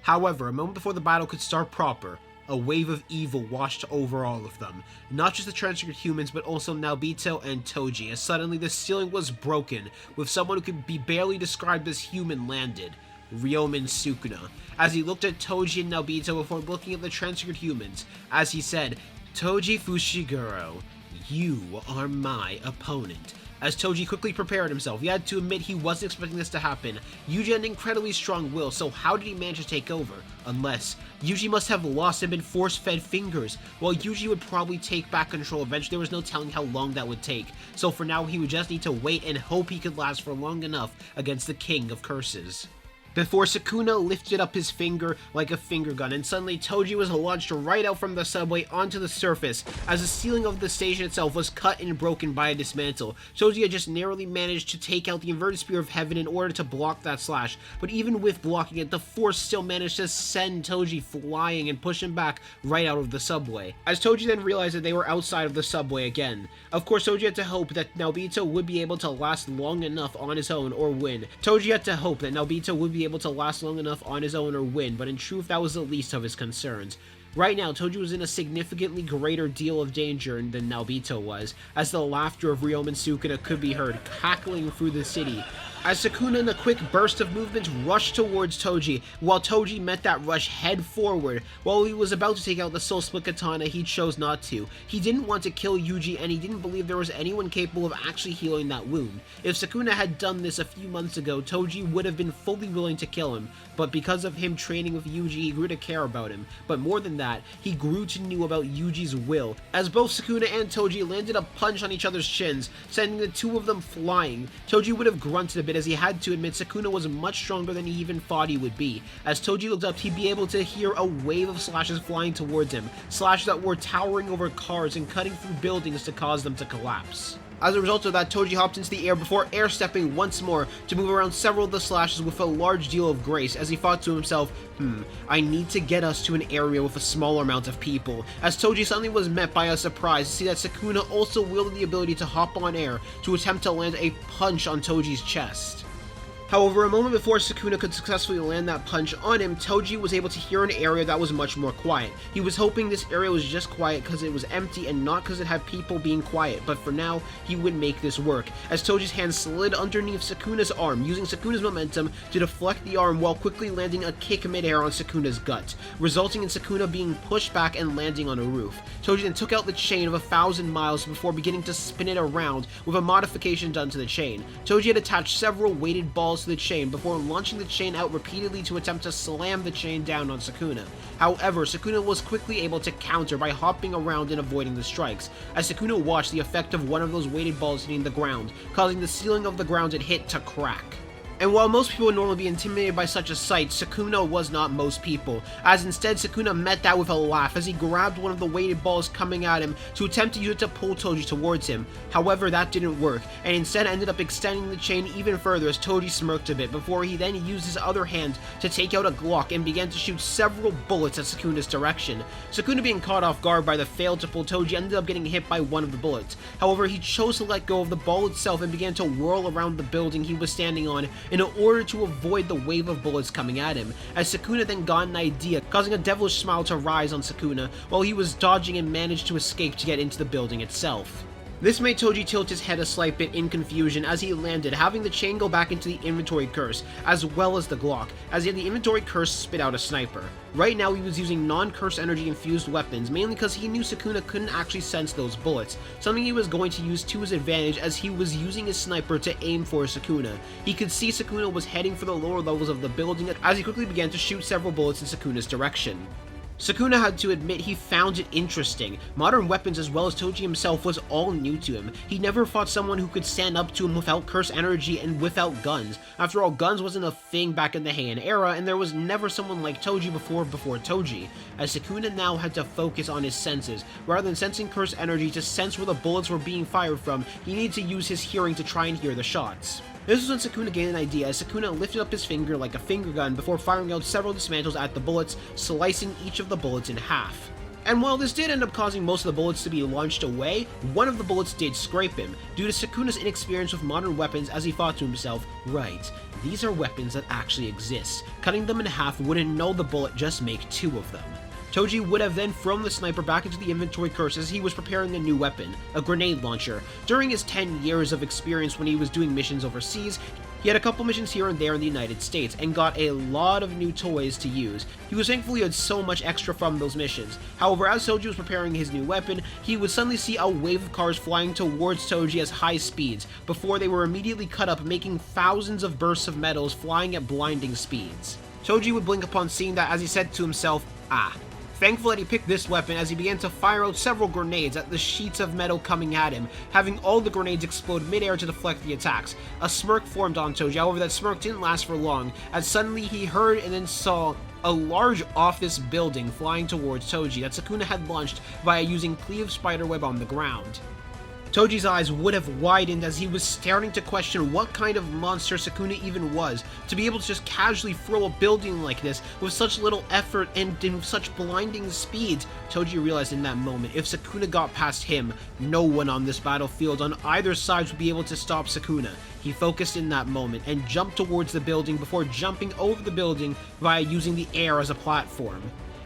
However, a moment before the battle could start proper, a wave of evil washed over all of them. Not just the transfigured humans, but also Naobito and Toji, as suddenly the ceiling was broken, with someone who could be barely described as human landed. Ryomen Sukuna, as he looked at Toji and Naobito before looking at the transfigured humans, as he said, "Toji Fushiguro, you are my opponent." As Toji quickly prepared himself, he had to admit he wasn't expecting this to happen. Yuji had an incredibly strong will, so how did he manage to take over? Unless Yuji must have lost and been force-fed fingers. While Yuji would probably take back control eventually, there was no telling how long that would take. So for now, he would just need to wait and hope he could last for long enough against the King of Curses. Before Sukuna lifted up his finger like a finger gun, and suddenly Toji was launched right out from the subway onto the surface, as the ceiling of the station itself was cut and broken by a dismantle. Toji had just narrowly managed to take out the inverted spear of heaven in order to block that slash, but even with blocking it, the force still managed to send Toji flying and push him back right out of the subway. As Toji then realized that they were outside of the subway again. Of course, Toji had to hope that Naobito would be able to last long enough on his own or win. Toji had to hope that Naobito would be able to last long enough on his own or win, but in truth that was the least of his concerns. Right now, Toji was in a significantly greater deal of danger than Naobito was, as the laughter of Ryomen Sukuna could be heard cackling through the city, as Sukuna in a quick burst of movement rushed towards Toji, while Toji met that rush head forward. While he was about to take out the Soul Split Katana, he chose not to. He didn't want to kill Yuji, and he didn't believe there was anyone capable of actually healing that wound. If Sukuna had done this a few months ago, Toji would have been fully willing to kill him, but because of him training with Yuji, he grew to care about him. But more than that, he grew to know about Yuji's will, as both Sukuna and Toji landed a punch on each other's chins, sending the two of them flying. Toji would have grunted a bit as he had to admit Sukuna was much stronger than he even thought he would be. As Toji looked up, he'd be able to hear a wave of slashes flying towards him, slashes that were towering over cars and cutting through buildings to cause them to collapse. As a result of that, Toji hopped into the air before air-stepping once more to move around several of the slashes with a large deal of grace, as he thought to himself, I need to get us to an area with a smaller amount of people. As Toji suddenly was met by a surprise to see that Sukuna also wielded the ability to hop on air to attempt to land a punch on Toji's chest. However, a moment before Sukuna could successfully land that punch on him, Toji was able to hear an area that was much more quiet. He was hoping this area was just quiet because it was empty and not because it had people being quiet, but for now, he would make this work, as Toji's hand slid underneath Sukuna's arm, using Sukuna's momentum to deflect the arm while quickly landing a kick midair on Sukuna's gut, resulting in Sukuna being pushed back and landing on a roof. Toji then took out the chain of 1,000 miles before beginning to spin it around with a modification done to the chain. Toji had attached several weighted balls to the chain before launching the chain out repeatedly to attempt to slam the chain down on Sukuna. However, Sukuna was quickly able to counter by hopping around and avoiding the strikes, as Sukuna watched the effect of one of those weighted balls hitting the ground, causing the ceiling of the ground it hit to crack. And while most people would normally be intimidated by such a sight, Sukuna was not most people, as instead Sukuna met that with a laugh as he grabbed one of the weighted balls coming at him to attempt to use it to pull Toji towards him. However, that didn't work, and instead ended up extending the chain even further as Toji smirked a bit before he then used his other hand to take out a Glock and began to shoot several bullets at Sukuna's direction. Sukuna, being caught off guard by the fail to pull Toji, ended up getting hit by one of the bullets. However, he chose to let go of the ball itself and began to whirl around the building he was standing on in order to avoid the wave of bullets coming at him, as Sukuna then got an idea, causing a devilish smile to rise on Sukuna while he was dodging and managed to escape to get into the building itself. This made Toji tilt his head a slight bit in confusion as he landed, having the chain go back into the inventory curse, as well as the Glock, as he had the inventory curse spit out a sniper. Right now he was using non-curse energy infused weapons, mainly because he knew Sukuna couldn't actually sense those bullets, something he was going to use to his advantage as he was using his sniper to aim for Sukuna. He could see Sukuna was heading for the lower levels of the building as he quickly began to shoot several bullets in Sukuna's direction. Sukuna had to admit he found it interesting. Modern weapons, as well as Toji himself, was all new to him. He never fought someone who could stand up to him without curse energy and without guns. After all, guns wasn't a thing back in the Heian era, and there was never someone like Toji before Toji, as Sukuna now had to focus on his senses. Rather than sensing curse energy to sense where the bullets were being fired from, he needed to use his hearing to try and hear the shots. This was when Sukuna gained an idea, as Sukuna lifted up his finger like a finger gun before firing out several dismantles at the bullets, slicing each of the bullets in half. And while this did end up causing most of the bullets to be launched away, one of the bullets did scrape him, due to Sukuna's inexperience with modern weapons, as he thought to himself, right, these are weapons that actually exist. Cutting them in half wouldn't null the bullet, just make two of them. Toji would have then thrown the sniper back into the inventory curse as he was preparing a new weapon, a grenade launcher. During his 10 years of experience when he was doing missions overseas, he had a couple missions here and there in the United States, and got a lot of new toys to use. He was thankful he had so much extra from those missions. However, as Toji was preparing his new weapon, he would suddenly see a wave of cars flying towards Toji at high speeds, before they were immediately cut up, making thousands of bursts of metals flying at blinding speeds. Toji would blink upon seeing that as he said to himself, ah. Thankful that he picked this weapon as he began to fire out several grenades at the sheets of metal coming at him, having all the grenades explode midair to deflect the attacks. A smirk formed on Toji, however that smirk didn't last for long, as suddenly he heard and then saw a large office building flying towards Toji that Sukuna had launched via using cleave spiderweb on the ground. Toji's eyes would have widened as he was starting to question what kind of monster Sukuna even was, to be able to just casually throw a building like this with such little effort and in such blinding speed. Toji realized in that moment, if Sukuna got past him, no one on this battlefield on either side would be able to stop Sukuna. He focused in that moment and jumped towards the building before jumping over the building via using the air as a platform.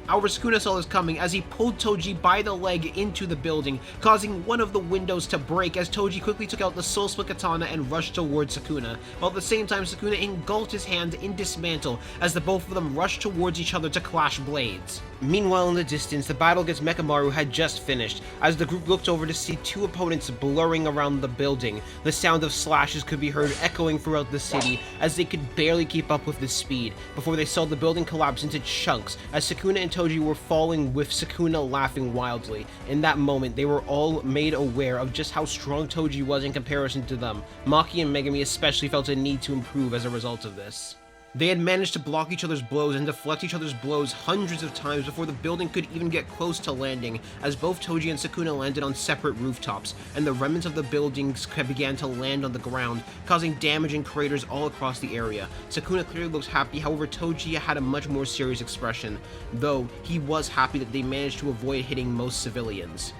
However, Sukuna saw this coming as he pulled Toji by the leg into the building, causing one of the windows to break as Toji quickly took out the Soul Split Katana and rushed towards Sukuna, while at the same time Sukuna engulfed his hand in dismantle as the both of them rushed towards each other to clash blades. Meanwhile, in the distance, the battle against Mechamaru had just finished, as the group looked over to see two opponents blurring around the building. The sound of slashes could be heard echoing throughout the city as they could barely keep up with the speed, before they saw the building collapse into chunks as Sukuna and Toji were falling, with Sukuna laughing wildly. In that moment, they were all made aware of just how strong Toji was in comparison to them. Maki and Megami especially felt a need to improve as a result of this. They had managed to block each other's blows and deflect each other's blows hundreds of times before the building could even get close to landing, as both Toji and Sukuna landed on separate rooftops, and the remnants of the buildings began to land on the ground, causing damage and craters all across the area. Sukuna clearly looked happy, however Toji had a much more serious expression, though he was happy that they managed to avoid hitting most civilians.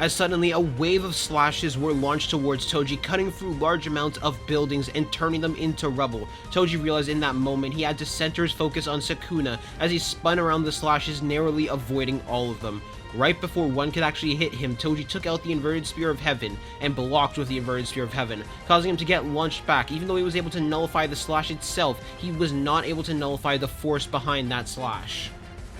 as suddenly a wave of slashes were launched towards Toji, cutting through large amounts of buildings and turning them into rubble. Toji realized in that moment he had to center his focus on Sukuna as he spun around the slashes, narrowly avoiding all of them. Right before one could actually hit him, Toji took out the inverted spear of heaven and blocked with the inverted spear of heaven, causing him to get launched back. Even though he was able to nullify the slash itself, he was not able to nullify the force behind that slash.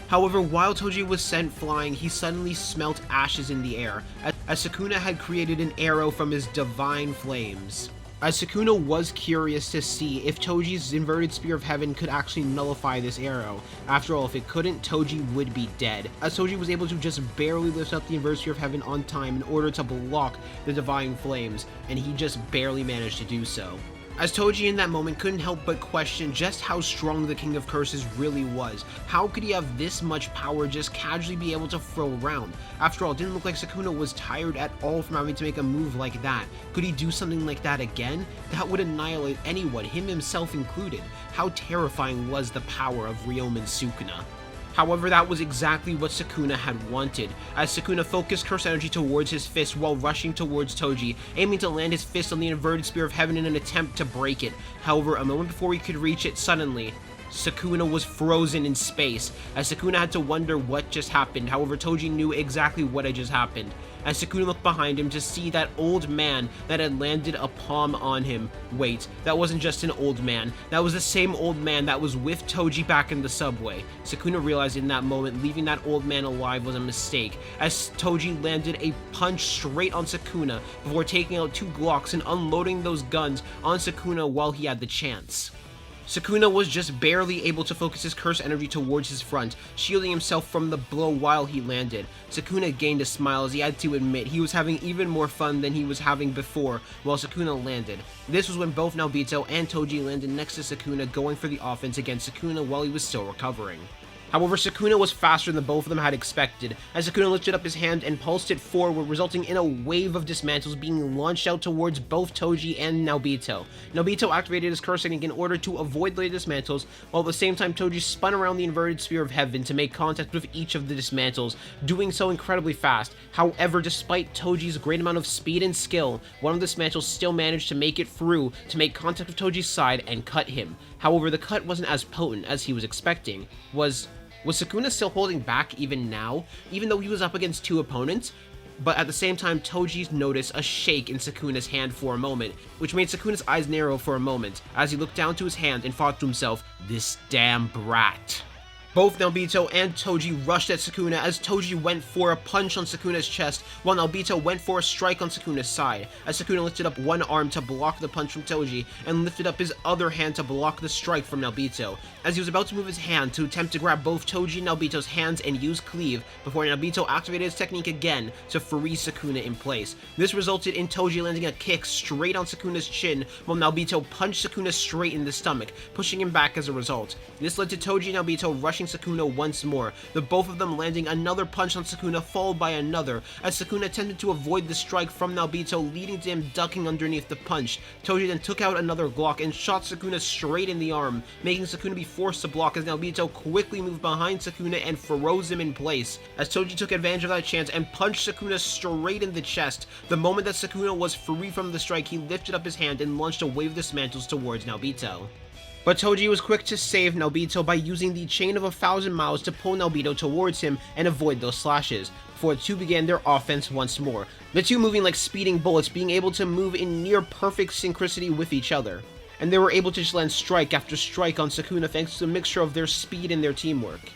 However, while Toji was sent flying, he suddenly smelt ashes in the air, as Sukuna had created an arrow from his divine flames. As Sukuna was curious to see if Toji's inverted spear of heaven could actually nullify this arrow. After all, if it couldn't, Toji would be dead, as Toji was able to just barely lift up the inverted spear of heaven on time in order to block the divine flames, and he just barely managed to do so. As Toji in that moment couldn't help but question just how strong the King of Curses really was. How could he have this much power just casually be able to throw around? After all, it didn't look like Sukuna was tired at all from having to make a move like that. Could he do something like that again? That would annihilate anyone, him himself included. How terrifying was the power of Ryomen Sukuna? However, that was exactly what Sukuna had wanted, as Sukuna focused curse energy towards his fist while rushing towards Toji, aiming to land his fist on the inverted spear of heaven in an attempt to break it. However, a moment before he could reach it, suddenly, Sukuna was frozen in space, as Sukuna had to wonder what just happened. However, Toji knew exactly what had just happened, as Sukuna looked behind him to see that old man that had landed a palm on him. Wait, that wasn't just an old man, that was the same old man that was with Toji back in the subway. Sukuna realized in that moment leaving that old man alive was a mistake, as Toji landed a punch straight on Sukuna before taking out 2 Glocks and unloading those guns on Sukuna while he had the chance. Sukuna was just barely able to focus his curse energy towards his front, shielding himself from the blow while he landed. Sukuna gained a smile as he had to admit he was having even more fun than he was having before while Sukuna landed. This was when both Naobito and Toji landed next to Sukuna, going for the offense against Sukuna while he was still recovering. However, Sukuna was faster than both of them had expected, as Sukuna lifted up his hand and pulsed it forward, resulting in a wave of dismantles being launched out towards both Toji and Naobito. Naobito activated his curse technique in order to avoid the dismantles, while at the same time Toji spun around the inverted spear of heaven to make contact with each of the dismantles, doing so incredibly fast. However, despite Toji's great amount of speed and skill, one of the dismantles still managed to make it through to make contact with Toji's side and cut him. However, the cut wasn't as potent as he was expecting. Was Sukuna still holding back even now, even though he was up against 2 opponents? But at the same time, Toji noticed a shake in Sukuna's hand for a moment, which made Sukuna's eyes narrow for a moment, as he looked down to his hand and thought to himself, "This damn brat." Both Naobito and Toji rushed at Sukuna as Toji went for a punch on Sukuna's chest, while Naobito went for a strike on Sukuna's side, as Sukuna lifted up one arm to block the punch from Toji, and lifted up his other hand to block the strike from Naobito, as he was about to move his hand to attempt to grab both Toji and Naobito's hands and use cleave, before Naobito activated his technique again to freeze Sukuna in place. This resulted in Toji landing a kick straight on Sukuna's chin, while Naobito punched Sukuna straight in the stomach, pushing him back as a result. This led to Toji and Naobito rushing Sukuna once more, the both of them landing another punch on Sukuna followed by another, as Sukuna attempted to avoid the strike from Naobito, leading to him ducking underneath the punch. Toji then took out another Glock and shot Sukuna straight in the arm, making Sukuna be forced to block as Naobito quickly moved behind Sukuna and froze him in place, as Toji took advantage of that chance and punched Sukuna straight in the chest. The moment that Sukuna was free from the strike, he lifted up his hand and launched a wave of dismantles towards Naobito. But Toji was quick to save Naobito by using the chain of 1,000 miles to pull Naobito towards him and avoid those slashes, before the two began their offense once more, the two moving like speeding bullets, being able to move in near perfect synchronicity with each other. And they were able to just land strike after strike on Sukuna thanks to a mixture of their speed and their teamwork.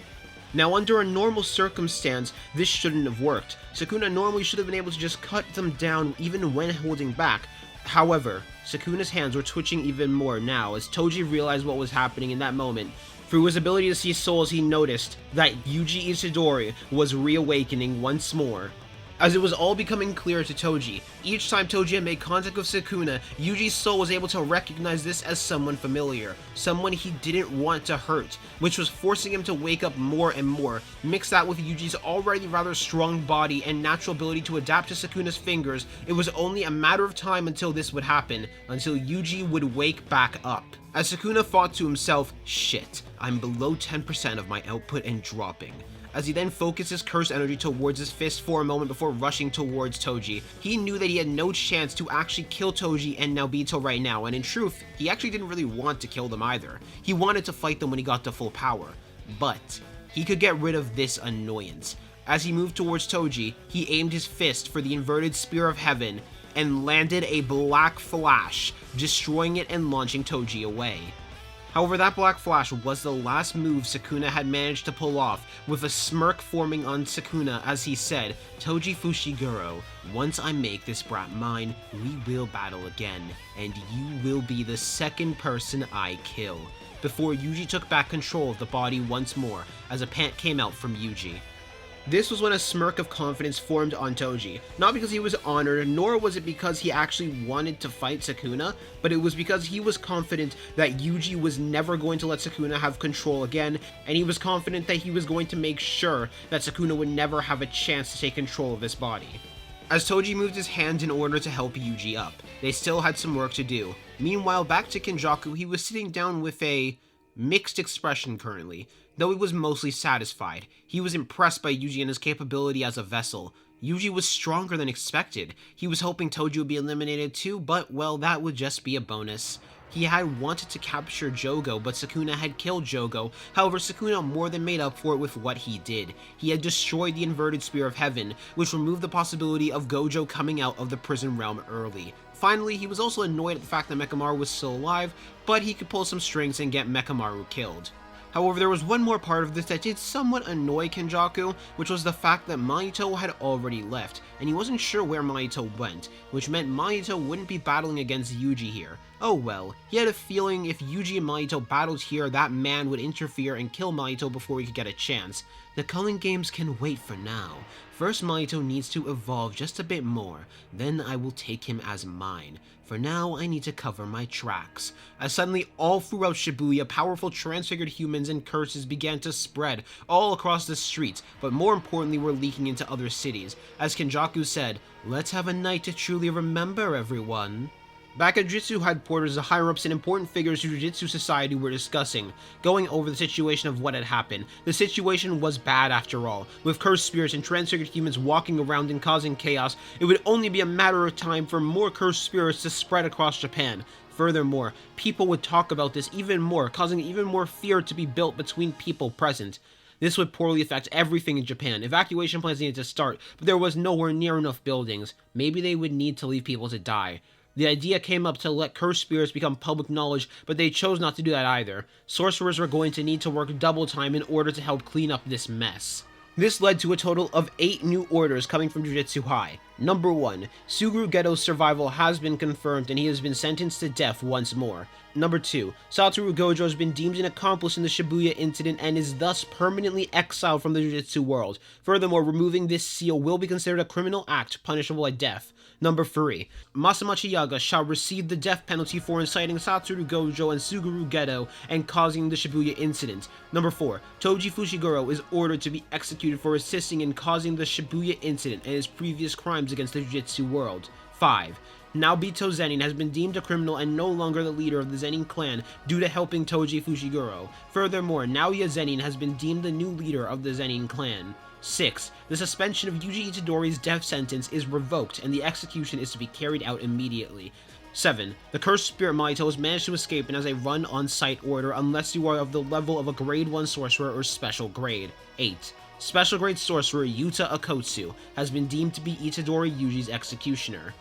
Now, under a normal circumstance, this shouldn't have worked. Sukuna normally should have been able to just cut them down even when holding back. However, Sukuna's hands were twitching even more now as Toji realized what was happening in that moment. Through his ability to see souls, he noticed that Yuji Itadori was reawakening once more. As it was all becoming clear to Toji, each time Toji had made contact with Sukuna, Yuji's soul was able to recognize this as someone familiar, someone he didn't want to hurt, which was forcing him to wake up more and more. Mix that with Yuji's already rather strong body and natural ability to adapt to Sukuna's fingers, it was only a matter of time until this would happen, until Yuji would wake back up. As Sukuna thought to himself, "Shit, I'm below 10% of my output and dropping." as he then focused his cursed energy towards his fist for a moment before rushing towards Toji. He knew that he had no chance to actually kill Toji and Naobito right now, and in truth, he actually didn't really want to kill them either. He wanted to fight them when he got to full power, but he could get rid of this annoyance. As he moved towards Toji, he aimed his fist for the inverted Spear of Heaven and landed a black flash, destroying it and launching Toji away. However, that black flash was the last move Sukuna had managed to pull off, with a smirk forming on Sukuna as he said, "Toji Fushiguro, once I make this brat mine, we will battle again, and you will be the second person I kill," before Yuji took back control of the body once more, as a pant came out from Yuji. This was when a smirk of confidence formed on Toji, not because he was honored, nor was it because he actually wanted to fight Sukuna, but it was because he was confident that Yuji was never going to let Sukuna have control again, and he was confident that he was going to make sure that Sukuna would never have a chance to take control of this body. As Toji moved his hand in order to help Yuji up, they still had some work to do. Meanwhile, back to Kenjaku, he was sitting down with a mixed expression currently. Though he was mostly satisfied, he was impressed by Yuji and his capability as a vessel. Yuji was stronger than expected. He was hoping Toji would be eliminated too, but well, that would just be a bonus. He had wanted to capture Jogo, but Sukuna had killed Jogo. However, Sukuna more than made up for it with what he did. He had destroyed the inverted Spear of Heaven, which removed the possibility of Gojo coming out of the prison realm early. Finally, he was also annoyed at the fact that Mechamaru was still alive, but he could pull some strings and get Mechamaru killed. However, there was one more part of this that did somewhat annoy Kenjaku, which was the fact that Mahito had already left, and he wasn't sure where Mahito went, which meant Mahito wouldn't be battling against Yuji here. Oh well, he had a feeling if Yuji and Mahito battled here, that man would interfere and kill Mahito before he could get a chance. The culling games can wait for now. First, Mahito needs to evolve just a bit more, then I will take him as mine. For now, I need to cover my tracks. As suddenly, all throughout Shibuya, powerful transfigured humans and curses began to spread all across the streets, but more importantly were leaking into other cities. As Kenjaku said, "Let's have a night to truly remember, everyone." Back at Jujutsu headquarters, the higher-ups and important figures of Jujutsu society were discussing, going over the situation of what had happened. The situation was bad after all. With cursed spirits and transfigured humans walking around and causing chaos, it would only be a matter of time for more cursed spirits to spread across Japan. Furthermore, people would talk about this even more, causing even more fear to be built between people present. This would poorly affect everything in Japan. Evacuation plans needed to start, but there was nowhere near enough buildings. Maybe they would need to leave people to die. The idea came up to let cursed spirits become public knowledge, but they chose not to do that either. Sorcerers were going to need to work double time in order to help clean up this mess. This led to a total of 8 new orders coming from Jujutsu High. Number 1, Suguru Geto's survival has been confirmed and he has been sentenced to death once more. Number 2, Satoru Gojo has been deemed an accomplice in the Shibuya incident and is thus permanently exiled from the Jujutsu world. Furthermore, removing this seal will be considered a criminal act punishable by death. Number 3, Masamachi Yaga shall receive the death penalty for inciting Satoru Gojo and Suguru Geto and causing the Shibuya incident. Number 4, Toji Fushiguro is ordered to be executed for assisting in causing the Shibuya incident and his previous crimes against the Jujutsu world. 5, Naobito Zenin has been deemed a criminal and no longer the leader of the Zenin clan due to helping Toji Fushiguro. Furthermore, Naoya Zenin has been deemed the new leader of the Zenin clan. 6, the suspension of Yuji Itadori's death sentence is revoked and the execution is to be carried out immediately. 7, the cursed spirit Mahito has managed to escape and has a run on-site order unless you are of the level of a grade 1 sorcerer or special grade. 8, special grade sorcerer Yuta Akotsu has been deemed to be Itadori Yuji's executioner.